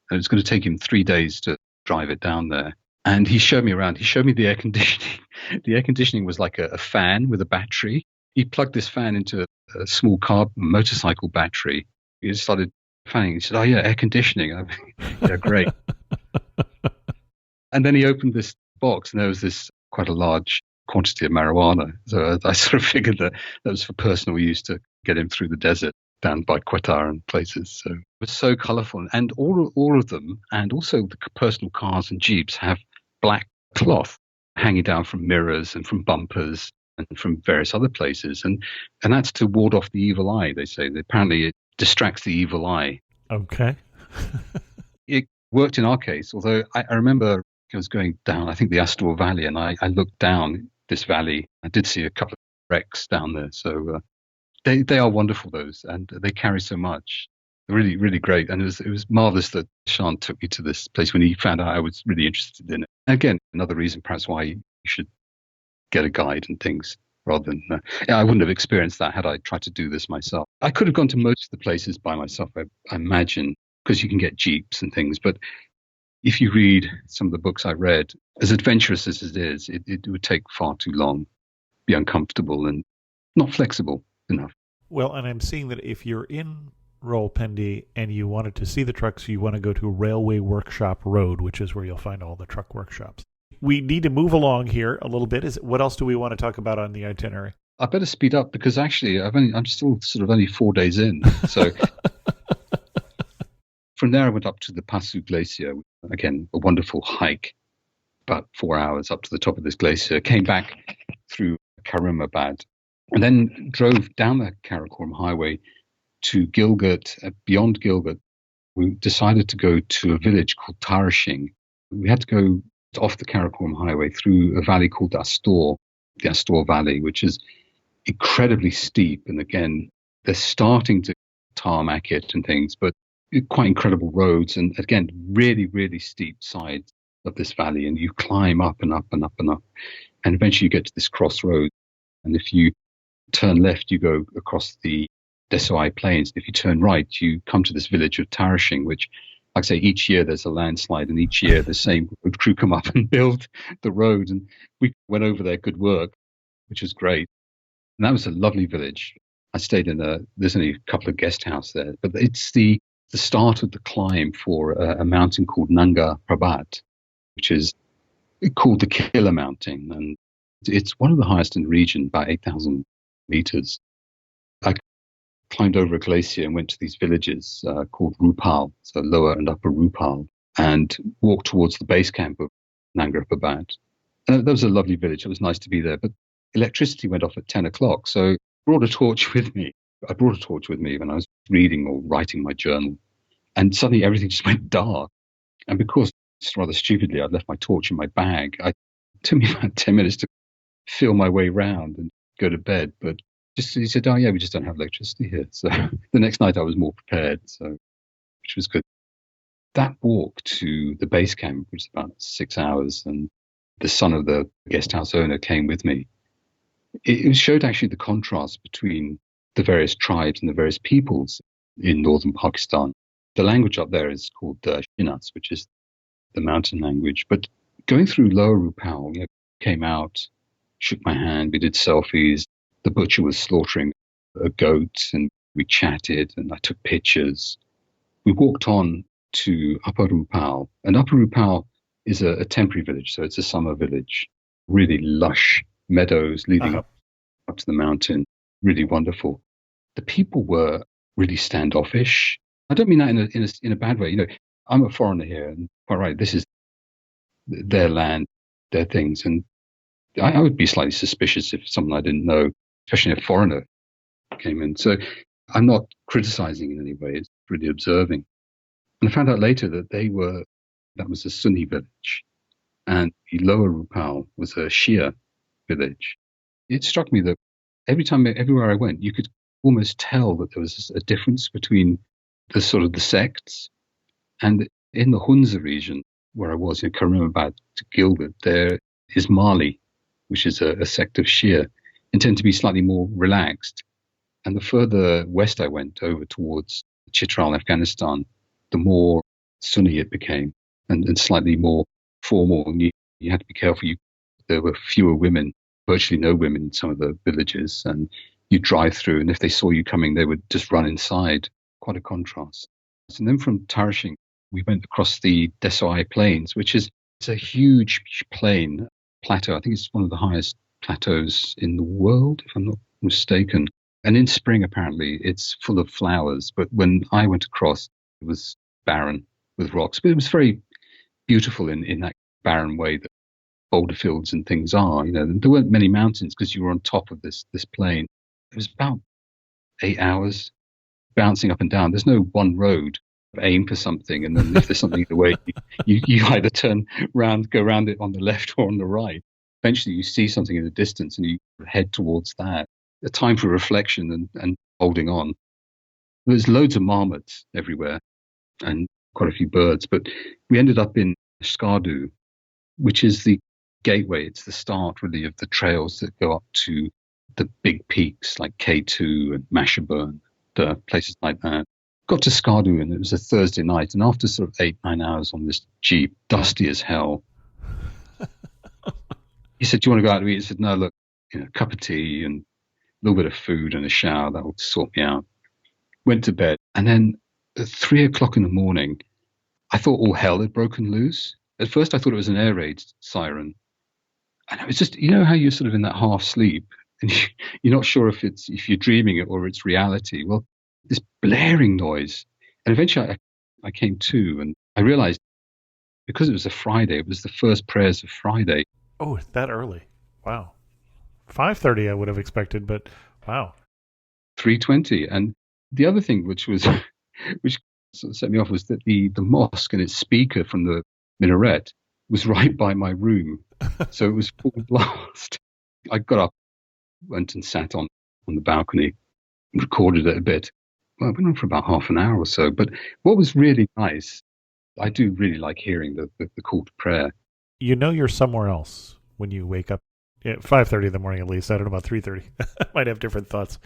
[SPEAKER 3] And it was going to take him 3 days to drive it down there. And he showed me around. He showed me the air conditioning. The air conditioning was like a fan with a battery. He plugged this fan into a small motorcycle battery. He just started fanning. He said, "Oh, yeah, air conditioning." Yeah, great. And then he opened this box, and there was this quite a large quantity of marijuana. So I sort of figured that was for personal use to get him through the desert down by Quetta and places. So it was so colourful. And all of them, and also the personal cars and Jeeps, have black cloth hanging down from mirrors and from bumpers and from various other places. And that's to ward off the evil eye, they say. Apparently it distracts the evil eye.
[SPEAKER 4] Okay.
[SPEAKER 3] It worked in our case, although I remember I was going down, I think, the Astor Valley, and I looked down this valley. I did see a couple of wrecks down there. So they are wonderful, those, and they carry so much. Really, really great. And it was marvelous that Sean took me to this place when he found out I was really interested in it. Again, another reason perhaps why you should get a guide and things rather than, I wouldn't have experienced that had I tried to do this myself. I could have gone to most of the places by myself, I imagine, because you can get Jeeps and things. But if you read some of the books I read, as adventurous as it is, it would take far too long, be uncomfortable and not flexible enough.
[SPEAKER 4] Well, and I'm seeing that if you're in Rawalpindi and you wanted to see the trucks, you want to go to Railway Workshop Road, which is where you'll find all the truck workshops. We need to move along here a little bit. What else do we want to talk about on the itinerary?
[SPEAKER 3] I better speed up because actually I'm still sort of only 4 days in. So from there I went up to the Pasu Glacier. Again, a wonderful hike, about 4 hours up to the top of this glacier. Came back through Karimabad and then drove down the Karakoram Highway to Gilgit. Beyond Gilgit, we decided to go to a village called Tarashing. We had to go off the Karakoram Highway through a valley called the Astor Valley, which is incredibly steep. And again, they're starting to tarmac it and things, but quite incredible roads. And again, really, really steep sides of this valley. And you climb up and up and up and up. And eventually you get to this crossroad. And if you turn left, you go across the Desoi Plains. If you turn right, you come to this village of Tarashing, which, like I say, each year there's a landslide, and each year the same road crew come up and build the road. And we went over there, good work, which was great. And that was a lovely village. I stayed there's only a couple of guest houses there, but it's the start of the climb for a mountain called Nanga Parbat, which is called the Killer Mountain. And it's one of the highest in the region, about 8,000 meters. I climbed over a glacier and went to these villages called Rupal, so Lower and Upper Rupal, and walked towards the base camp of Nanga Parbat. And that was a lovely village. It was nice to be there. But electricity went off at 10 o'clock, so I brought a torch with me. I brought a torch with me when I was reading or writing my journal. And suddenly everything just went dark. And because, just rather stupidly, I'd left my torch in my bag, it took me about 10 minutes to feel my way round and go to bed. But Just he said, "Oh yeah, we just don't have electricity here." So the next night I was more prepared, so which was good. That walk to the base camp, which is about 6 hours, and the son of the guest house owner came with me. It showed actually the contrast between the various tribes and the various peoples in northern Pakistan. The language up there is called Shinats, which is the mountain language. But going through Lower Rupal, came out, shook my hand, we did selfies. The butcher was slaughtering a goat, and we chatted, and I took pictures. We walked on to Upper Rupal, and Upper Rupal is a temporary village, so it's a summer village, really lush meadows leading up to the mountain, really wonderful. The people were really standoffish. I don't mean that in a bad way. I'm a foreigner here, and quite right, this is their land, their things, and I would be slightly suspicious if someone I didn't know, especially a foreigner, came in. So I'm not criticizing in any way, it's really observing. And I found out later that that was a Sunni village, and the Lower Rupal was a Shia village. It struck me that everywhere I went, you could almost tell that there was a difference between the sort of the sects. And in the Hunza region, where I was, in Karimabad to Gilgit, there is Mali, which is a sect of Shia, and tend to be slightly more relaxed. And the further west I went, over towards Chitral, Afghanistan, the more Sunni it became, and slightly more formal. And you had to be careful. There were fewer women, virtually no women in some of the villages, and you drive through, and if they saw you coming, they would just run inside. Quite a contrast. And then from Tarashing, we went across the Desai Plains, which is it's a huge plateau. I think it's one of the highest plateaus in the world, if I'm not mistaken. And in spring, apparently, it's full of flowers. But when I went across, it was barren with rocks. But it was very beautiful in that barren way that boulder fields and things are. There weren't many mountains because you were on top of this plain. It was about 8 hours bouncing up and down. There's no one road. Aim for something, and then if there's something in the way, you either turn round, go around it on the left or on the right. Eventually, you see something in the distance, and you head towards that. A time for reflection and holding on. There's loads of marmots everywhere, and quite a few birds. But we ended up in Skardu, which is the gateway. It's the start, really, of the trails that go up to the big peaks like K2 and Mashaburn, places like that. Got to Skardu, and it was a Thursday night, and after sort of 8-9 hours on this jeep, dusty as hell, he said, "Do you want to go out to eat?" I said, "No, look, a cup of tea and a little bit of food and a shower, that will sort me out." Went to bed, and then at 3 o'clock in the morning, I thought all hell had broken loose. At first, I thought it was an air raid siren, and it was just, how you're sort of in that half sleep, and you're not sure if you're dreaming it or it's reality. Well, this blaring noise. And eventually I came to, and I realized because it was a Friday, it was the first prayers of Friday.
[SPEAKER 4] Oh, that early. Wow. 5:30 I would have expected, but wow.
[SPEAKER 3] 3:20. And the other thing which sort of set me off was that the mosque and its speaker from the minaret was right by my room. So it was full blast. I got up, went and sat on the balcony, recorded it a bit. Well, it went on for about half an hour or so. But what was really nice, I do really like hearing the call to prayer.
[SPEAKER 4] You're somewhere else when you wake up at 5:30 in the morning, at least. I don't know about 3:30. I might have different thoughts.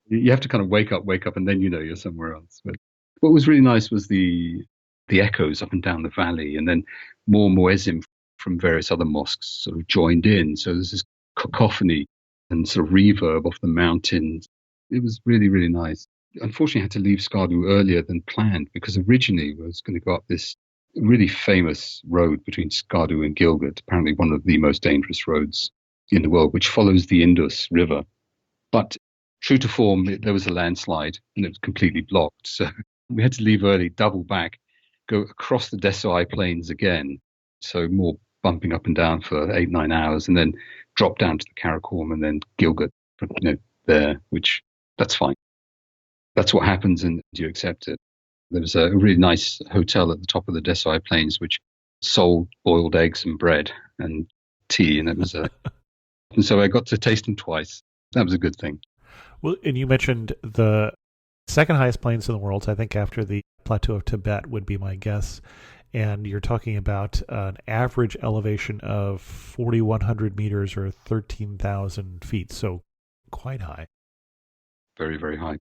[SPEAKER 3] You have to kind of wake up, and then you're somewhere else. But what was really nice was the echoes up and down the valley, and then more muezzin from various other mosques sort of joined in. So there's this cacophony and sort of reverb off the mountains. It was really, really nice. Unfortunately, I had to leave Skardu earlier than planned because originally I was going to go up this really famous road between Skardu and Gilgit, apparently one of the most dangerous roads in the world, which follows the Indus River. But true to form, there was a landslide and it was completely blocked. So we had to leave early, double back, go across the Desai Plains again. So more bumping up and down for 8-9 hours, and then drop down to the Karakoram and then Gilgit, there, which that's fine. That's what happens, and you accept it. There was a really nice hotel at the top of the Desai Plains, which sold boiled eggs and bread and tea, and it was and so I got to taste them twice. That was a good thing.
[SPEAKER 4] Well, and you mentioned the second highest plains in the world. I think after the plateau of Tibet would be my guess. And you're talking about an average elevation of 4,100 meters or 13,000 feet. So quite high.
[SPEAKER 3] Very, very high.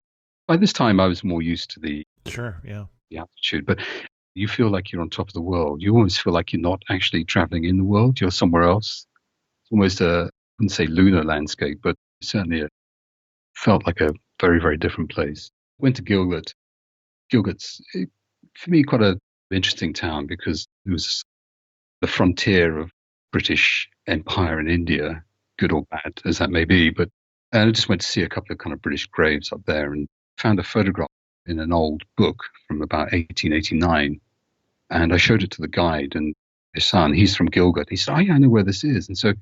[SPEAKER 3] By this time, I was more used to
[SPEAKER 4] Sure, yeah.
[SPEAKER 3] the altitude, but you feel like you're on top of the world. You always feel like you're not actually traveling in the world. You're somewhere else. It's almost I wouldn't say lunar landscape, but certainly it felt like a very, very different place. Went to Gilgit. Gilgit's, for me, quite an interesting town because it was the frontier of British Empire in India, good or bad as that may be. But I just went to see a couple of kind of British graves up there and found a photograph in an old book from about 1889. And I showed it to the guide and his son. He's from Gilgit. He said, "Oh, yeah, I know where this is." And so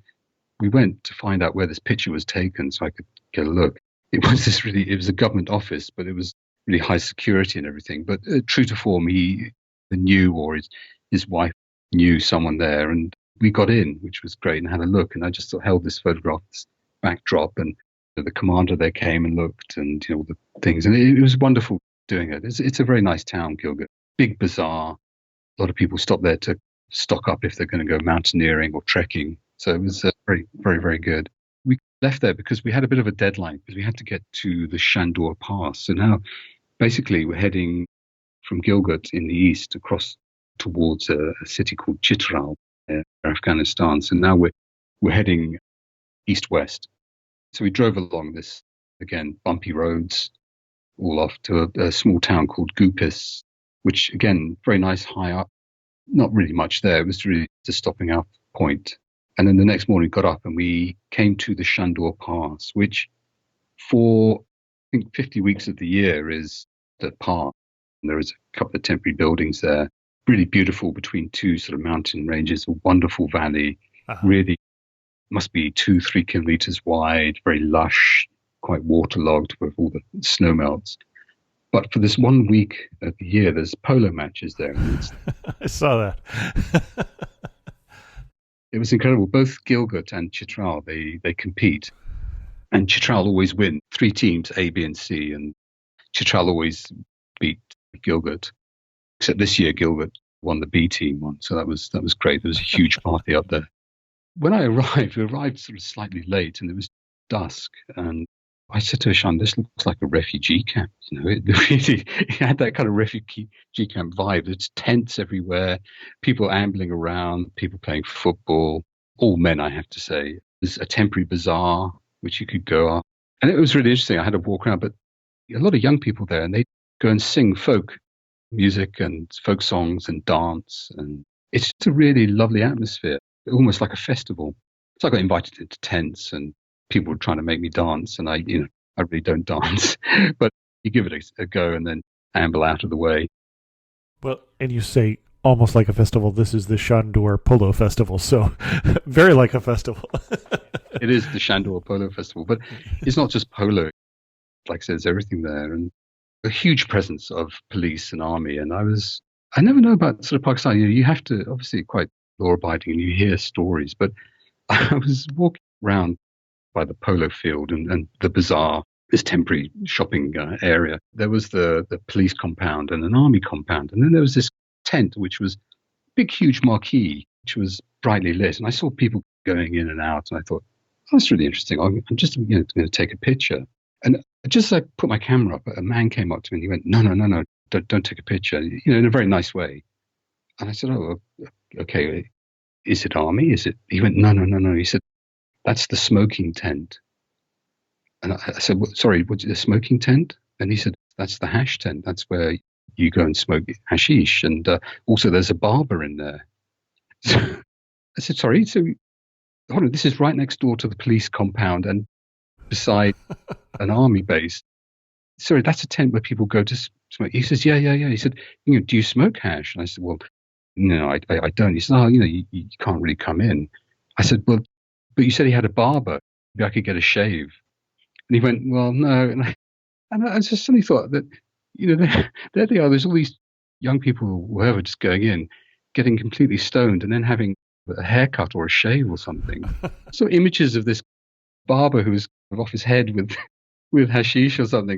[SPEAKER 3] we went to find out where this picture was taken so I could get a look. It was a government office, but it was really high security and everything. But true to form, he knew, or his wife knew someone there. And we got in, which was great, and had a look. And I just held this photograph, this backdrop, and the commander there came and looked, and all the things. And it was wonderful doing it. It's a very nice town, Gilgit. Big bazaar. A lot of people stop there to stock up if they're going to go mountaineering or trekking. So it was very, very, very good. We left there because we had a bit of a deadline because we had to get to the Shandur Pass. So now basically we're heading from Gilgit in the east across towards a city called Chitral, Afghanistan. So now we're heading east-west. So we drove along this, again, bumpy roads, all off to a small town called Gupis, which, again, very nice, high up. Not really much there. It was really just a stopping out point. And then the next morning got up and we came to the Shandur Pass, which for, I think, 50 weeks of the year is the pass. And there is a couple of temporary buildings there. Really beautiful between two sort of mountain ranges, a wonderful valley. Really must be 2-3 kilometers wide, very lush, quite waterlogged with all the snow melts. But for this 1 week of the year, there's polo matches there.
[SPEAKER 4] I saw that.
[SPEAKER 3] It was incredible. Both Gilgit and Chitral, they compete. And Chitral always win. 3 teams, A, B, and C. And Chitral always beat Gilgit. Except this year, Gilgit won the B team one. So that was great. There was a huge party up there. When I arrived, we arrived sort of slightly late and it was dusk. And I said to Ishan, "This looks like a refugee camp." It had that kind of refugee camp vibe. There's tents everywhere, people ambling around, people playing football, all men, I have to say. There's a temporary bazaar, which you could go up. And it was really interesting. I had to walk around, but a lot of young people there, and they go and sing folk music and folk songs and dance. And it's just a really lovely atmosphere, almost like a festival. So I got invited into tents and people were trying to make me dance, and I really don't dance, but you give it a go and then amble out of the way.
[SPEAKER 4] Well, and you say almost like a festival. This is the Shandur Polo Festival, so very like a festival.
[SPEAKER 3] It is the Shandur Polo Festival, but it's not just polo. Like I said, there's everything there, and a huge presence of police and army. And I never know about sort of Pakistan. You have to, obviously, quite law-abiding, and you hear stories, but I was walking around by the polo field and the bazaar, this temporary shopping area. There was the police compound and an army compound. And then there was this tent, which was a big, huge marquee, which was brightly lit. And I saw people going in and out. And I thought, oh, that's really interesting. I'm just going to take a picture. And just as I put my camera up, a man came up to me and he went, no, don't take a picture, in a very nice way. And I said, oh, okay, is it army? He went, no. He said, that's the smoking tent. And I said, well, sorry, what's the smoking tent? And he said, that's the hash tent. That's where you go and smoke hashish. And also there's a barber in there. So I said, sorry, so hold on, this is right next door to the police compound and beside an army base. Sorry, that's a tent where people go to smoke. He says, yeah. He said, do you smoke hash? And I said, well, no, I don't. He said, oh, you can't really come in. I said, well, but you said he had a barber. Maybe I could get a shave. And he went, well, no. And I just suddenly thought that, there they are. There's all these young people, whoever, just going in, getting completely stoned and then having a haircut or a shave or something. So images of this barber who was off his head with with hashish or something,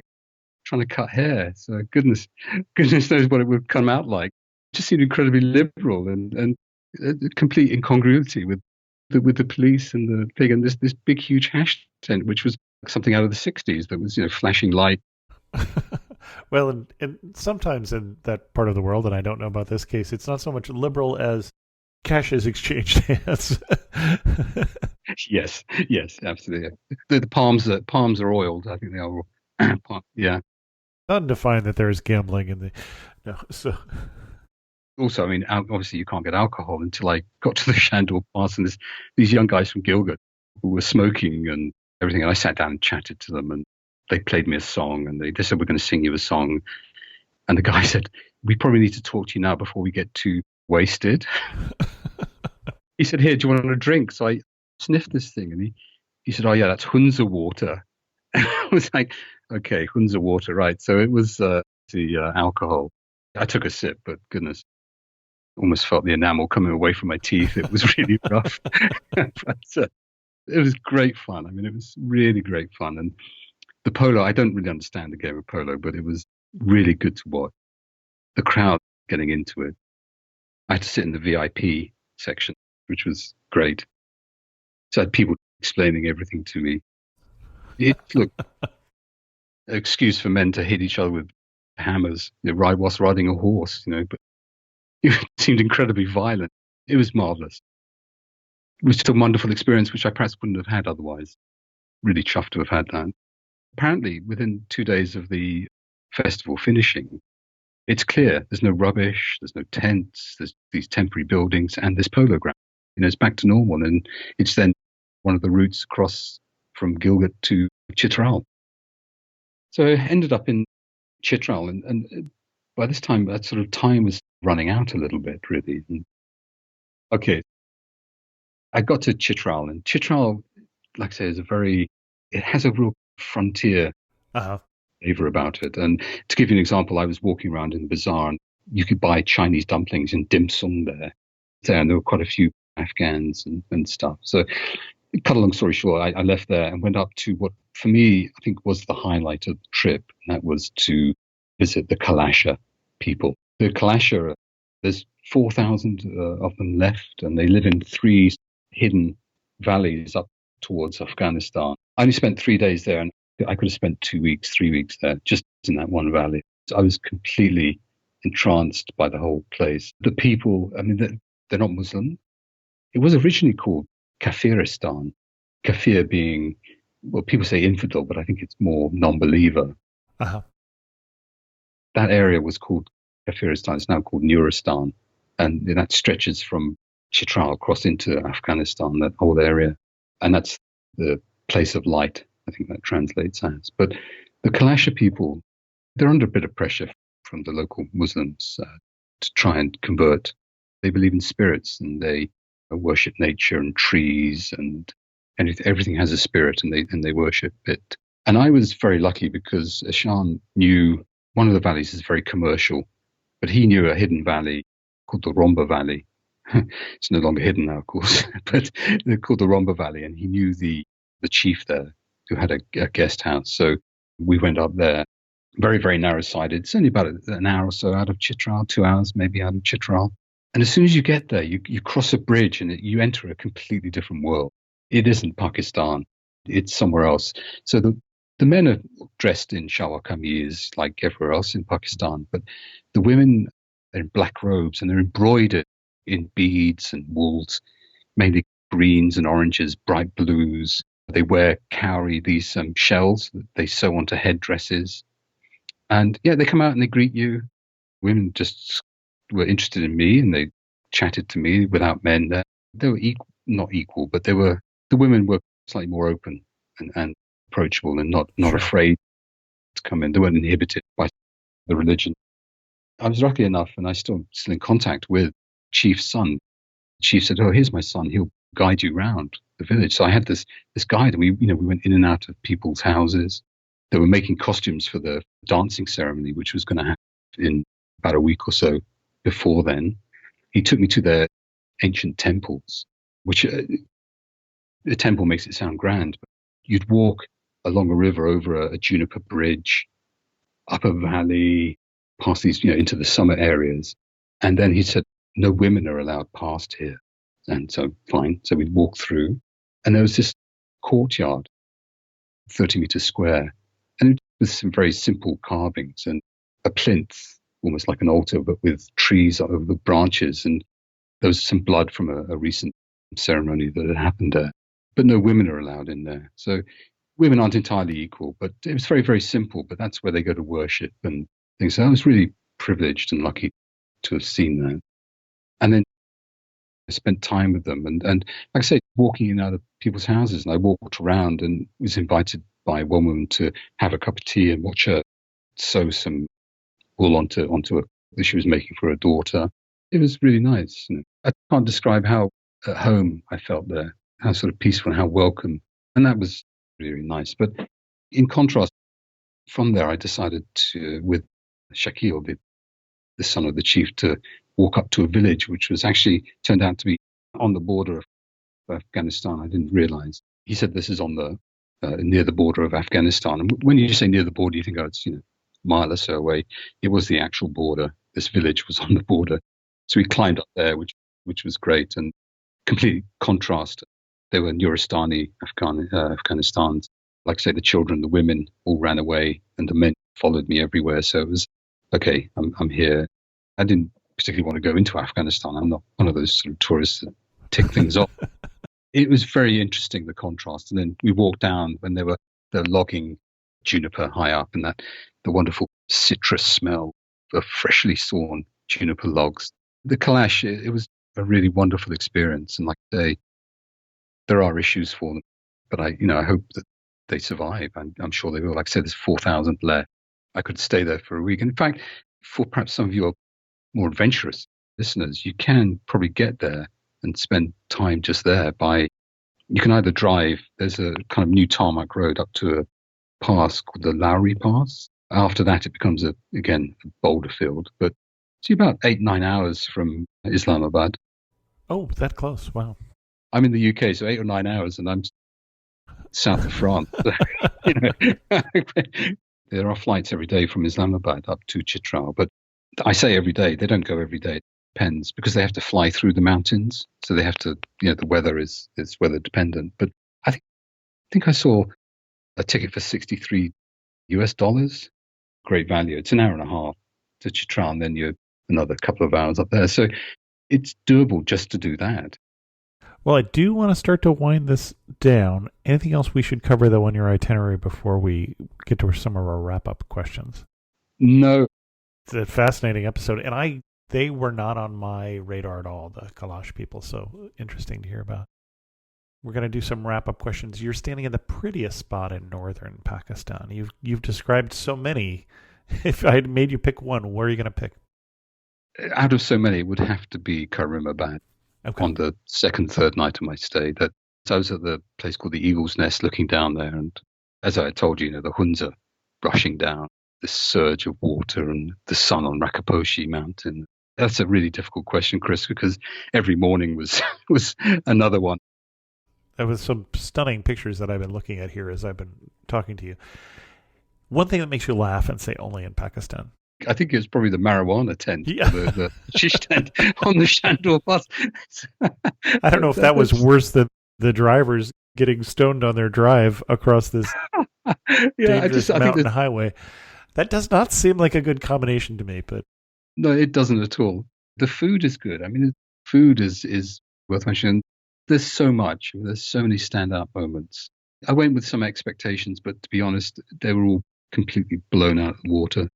[SPEAKER 3] trying to cut hair. So goodness knows what it would come out like. It just seemed incredibly liberal and a complete incongruity with the police and the thing, and this big huge hash tent, which was something out of the '60s that was flashing light.
[SPEAKER 4] Well, and sometimes in that part of the world, and I don't know about this case, it's not so much liberal as cash is exchanged hands.
[SPEAKER 3] Yes, absolutely. The palms are oiled. I think they are. Yeah.
[SPEAKER 4] Not to find that there's gambling in the no. So
[SPEAKER 3] Also, I mean, obviously you can't get alcohol until I got to the Chandor Pass, and these young guys from Gilgit who were smoking and everything. And I sat down and chatted to them, and they played me a song, and they said, "We're going to sing you a song." And the guy said, "We probably need to talk to you now before we get too wasted." He said, "Here, do you want a drink?" So I sniffed this thing, and he said, "Oh yeah, that's Hunza water." I was like, "Okay, Hunza water, right?" So it was the alcohol. I took a sip, but goodness, almost felt the enamel coming away from my teeth. It was really rough, but it was great fun. I mean, it was really great fun. And the polo, I don't really understand the game of polo, but it was really good to watch. The crowd getting into it. I had to sit in the VIP section, which was great. So I had people explaining everything to me. Look, an excuse for men to hit each other with hammers, whilst riding a horse, but it seemed incredibly violent. It was marvelous. It was just a wonderful experience, which I perhaps wouldn't have had otherwise. Really chuffed to have had that. Apparently, within 2 days of the festival finishing, it's clear there's no rubbish, there's no tents, there's these temporary buildings, and this polo ground. It's back to normal, and it's then one of the routes across from Gilgit to Chitral. So I ended up in Chitral, and by this time, that sort of time was running out a little bit, really. And, okay, I got to Chitral, and Chitral, like I say, it has a real frontier flavor about it. And to give you an example, I was walking around in the bazaar, and you could buy Chinese dumplings and dim sum there. And there were quite a few Afghans and stuff. So, cut a long story short, I left there and went up to what, for me, I think was the highlight of the trip, and that was to visit the Kalasha people. The Kalasha, there's 4,000 of them left, and they live in 3 hidden valleys up towards Afghanistan. I only spent 3 days there, and I could have spent 2 weeks, 3 weeks there, just in that one valley. So I was completely entranced by the whole place. The people, I mean, they're not Muslim. It was originally called Kafiristan. Kafir being, well, people say infidel, but I think it's more non-believer.
[SPEAKER 4] Uh-huh.
[SPEAKER 3] That area was called Kafiristan. It's now called Nuristan. And that stretches from Chitral across into Afghanistan, that whole area. And that's the place of light, I think that translates as. But the Kalasha people, they're under a bit of pressure from the local Muslims to try and convert. They believe in spirits, and they worship nature and trees, and everything has a spirit, and they worship it. And I was very lucky because Ashan knew one of the valleys is very commercial, but he knew a hidden valley called the Romba Valley. It's no longer hidden now, of course, but they're called the Romba Valley, and he knew the chief there who had a guest house. So we went up there, very, very narrow-sided. It's only about an hour or so out of Chitral, 2 hours maybe out of Chitral. And as soon as you get there, you cross a bridge and you enter a completely different world. It isn't Pakistan. It's somewhere else. So the men are dressed in shalwar kameez like everywhere else in Pakistan, but the women are in black robes, and they're embroidered in beads and wools, mainly greens and oranges, bright blues. They wear cowrie, these shells that they sew onto headdresses. And yeah, they come out and they greet you. Women just were interested in me, and they chatted to me without men there. They were not equal, but the women were slightly more open and approachable, and not
[SPEAKER 4] Sure.
[SPEAKER 3] afraid to come in. They weren't inhibited by the religion. I was lucky enough, and I still in contact with Chief's son. Chief said, "Oh, here's my son. He'll guide you around the village." So I had this guide, and we went in and out of people's houses. They were making costumes for the dancing ceremony, which was going to happen in about a week or so before then. He took me to their ancient temples, which the temple makes it sound grand, but you'd walk along a river over a juniper bridge, up a valley, past these, into the summer areas. And then he said, no women are allowed past here. And so, fine. So we'd walk through, and there was this courtyard, 30 meters square, and with some very simple carvings and a plinth, almost like an altar, but with trees over the branches. And there was some blood from a recent ceremony that had happened there. But no women are allowed in there. So women aren't entirely equal, but it was very, very simple. But that's where they go to worship and things. So I was really privileged and lucky to have seen that. And then I spent time with them. And like I say, walking in and out of people's houses. And I walked around and was invited by one woman to have a cup of tea and watch her sew some wool onto a that she was making for her daughter. It was really nice. I can't describe how at home I felt there, how sort of peaceful and how welcome. And that was really nice. But in contrast, from there, I decided to, with Shakil, the son of the chief, to walk up to a village, which was actually turned out to be on the border of Afghanistan. I didn't realize. He said this is on the near the border of Afghanistan. And when you say near the border, you think, oh, it's a mile or so away. It was the actual border. This village was on the border. So we climbed up there, which was great, and complete contrast. They were Nuristani Afghanistans. Like I say, the children, the women all ran away, and the men followed me everywhere. So it was, okay, I'm here. I didn't particularly want to go into Afghanistan. I'm not one of those sort of tourists that tick things off. It was very interesting, the contrast. And then we walked down when they were logging juniper high up, and the wonderful citrus smell of freshly sawn juniper logs. The Kalash, it was a really wonderful experience. And like I say, there are issues for them, but I hope that they survive. I'm sure they will. Like I said, there's 4,000 left. I could stay there for a week. In fact, for perhaps some of your more adventurous listeners, you can probably get there and spend time just there you can either drive. There's a kind of new tarmac road up to a pass called the Lowry Pass. After that, it becomes again a boulder field, but it's about 8-9 hours from Islamabad.
[SPEAKER 4] Oh, that close. Wow.
[SPEAKER 3] I'm in the UK, so 8 or 9 hours, and I'm south of France. There are flights every day from Islamabad up to Chitral, but I say every day. They don't go every day. It depends, because they have to fly through the mountains, so they have to. The weather is weather dependent. But I think I saw a ticket for $63. Great value. It's an hour and a half to Chitral, and then you're another couple of hours up there. So it's doable just to do that.
[SPEAKER 4] Well, I do want to start to wind this down. Anything else we should cover, though, on your itinerary before we get to some of our wrap-up questions?
[SPEAKER 3] No.
[SPEAKER 4] It's a fascinating episode, and they were not on my radar at all, the Kalash people, so interesting to hear about. We're going to do some wrap-up questions. You're standing in the prettiest spot in northern Pakistan. You've described so many. If I had made you pick one, where are you going to pick?
[SPEAKER 3] Out of so many, it would have to be Karimabad. Okay. On the third night of my stay. So I was at the place called the Eagle's Nest, looking down there, and as I told you, the Hunza rushing down, this surge of water, and the sun on Rakaposhi Mountain. That's a really difficult question, Chris, because every morning was another one.
[SPEAKER 4] There was some stunning pictures that I've been looking at here as I've been talking to you. One thing that makes you laugh and say only in Pakistan.
[SPEAKER 3] I think it was probably the marijuana tent,
[SPEAKER 4] yeah.
[SPEAKER 3] the shish tent on the Shandor bus.
[SPEAKER 4] I don't know if that was worse than the drivers getting stoned on their drive across this dangerous mountain highway. That does not seem like a good combination to me. But
[SPEAKER 3] no, it doesn't at all. The food is good. I mean, food is worth mentioning. There's so much. There's so many standout moments. I went with some expectations, but to be honest, they were all completely blown out of the water.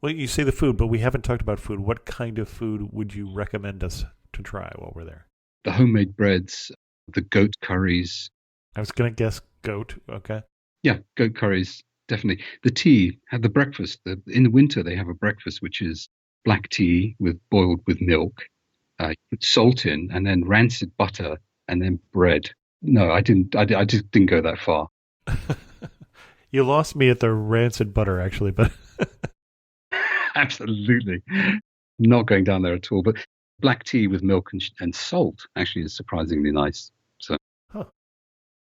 [SPEAKER 4] Well, you say the food, but we haven't talked about food. What kind of food would you recommend us to try while we're there?
[SPEAKER 3] The homemade breads, the goat curries.
[SPEAKER 4] I was going to guess goat. Okay.
[SPEAKER 3] Yeah, goat curries, definitely. The tea, had the breakfast. In the winter, they have a breakfast, which is black tea boiled with milk. You put salt in, and then rancid butter, and then bread. No, I just didn't go that far.
[SPEAKER 4] You lost me at the rancid butter, actually, but...
[SPEAKER 3] Absolutely. Not going down there at all. But black tea with milk and salt actually is surprisingly nice. So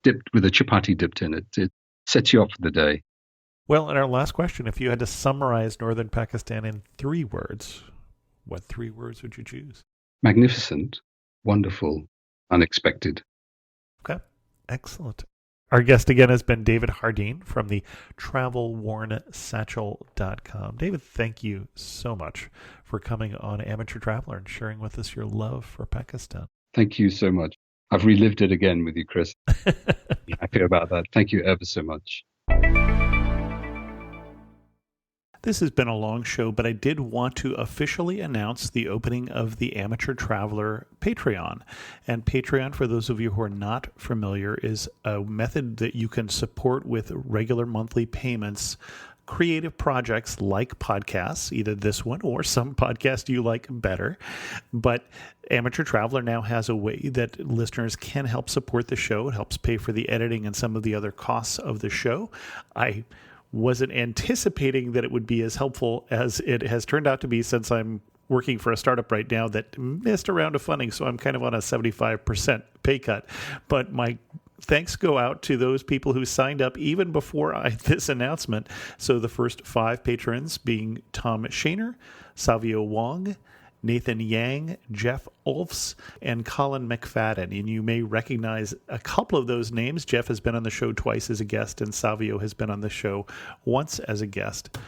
[SPEAKER 3] dipped with a chapati dipped in it. sets you up for the day.
[SPEAKER 4] Well, and our last question, if you had to summarize northern Pakistan in 3 words, what 3 words would you choose?
[SPEAKER 3] Magnificent, wonderful, unexpected.
[SPEAKER 4] Okay, excellent. Our guest again has been David Harden from the TravelWornSatchel.com. David, thank you so much for coming on Amateur Traveler and sharing with us your love for Pakistan.
[SPEAKER 3] Thank you so much. I've relived it again with you, Chris. Happy about that. Thank you ever so much.
[SPEAKER 4] This has been a long show, but I did want to officially announce the opening of the Amateur Traveler Patreon. And Patreon, for those of you who are not familiar, is a method that you can support with regular monthly payments creative projects like podcasts, either this one or some podcast you like better. But Amateur Traveler now has a way that listeners can help support the show. It helps pay for the editing and some of the other costs of the show. I wasn't anticipating that it would be as helpful as it has turned out to be, since I'm working for a startup right now that missed a round of funding, so I'm kind of on a 75% pay cut. But my thanks go out to those people who signed up even before this announcement. So the first 5 patrons being Tom Shaner, Savio Wong, Nathan Yang, Jeff Ulfs, and Colin McFadden. And you may recognize a couple of those names. Jeff has been on the show twice as a guest, and Savio has been on the show once as a guest.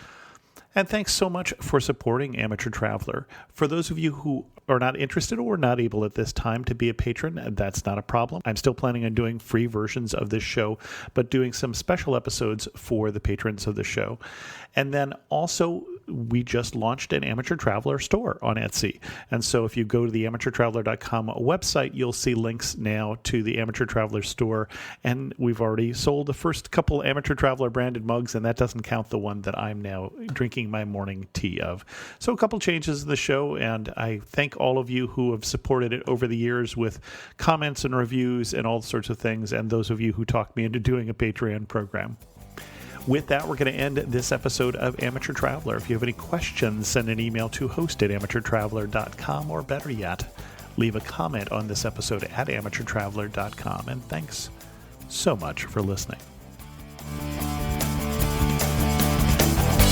[SPEAKER 4] And thanks so much for supporting Amateur Traveler. For those of you who are not interested or not able at this time to be a patron, that's not a problem. I'm still planning on doing free versions of this show, but doing some special episodes for the patrons of the show. And then also, we just launched an Amateur Traveler store on Etsy. And so if you go to the amateurtraveler.com website, you'll see links now to the Amateur Traveler store. And we've already sold the first couple Amateur Traveler branded mugs, and that doesn't count the one that I'm now drinking my morning tea of. So a couple changes in the show, and I thank all of you who have supported it over the years with comments and reviews and all sorts of things, and those of you who talked me into doing a Patreon program. With that, we're going to end this episode of Amateur Traveler. If you have any questions, send an email to host@amateurtraveler.com, or better yet, leave a comment on this episode at amateurtraveler.com. And thanks so much for listening.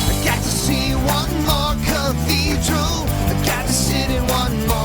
[SPEAKER 2] I got to see one more cathedral. I got to sit in one more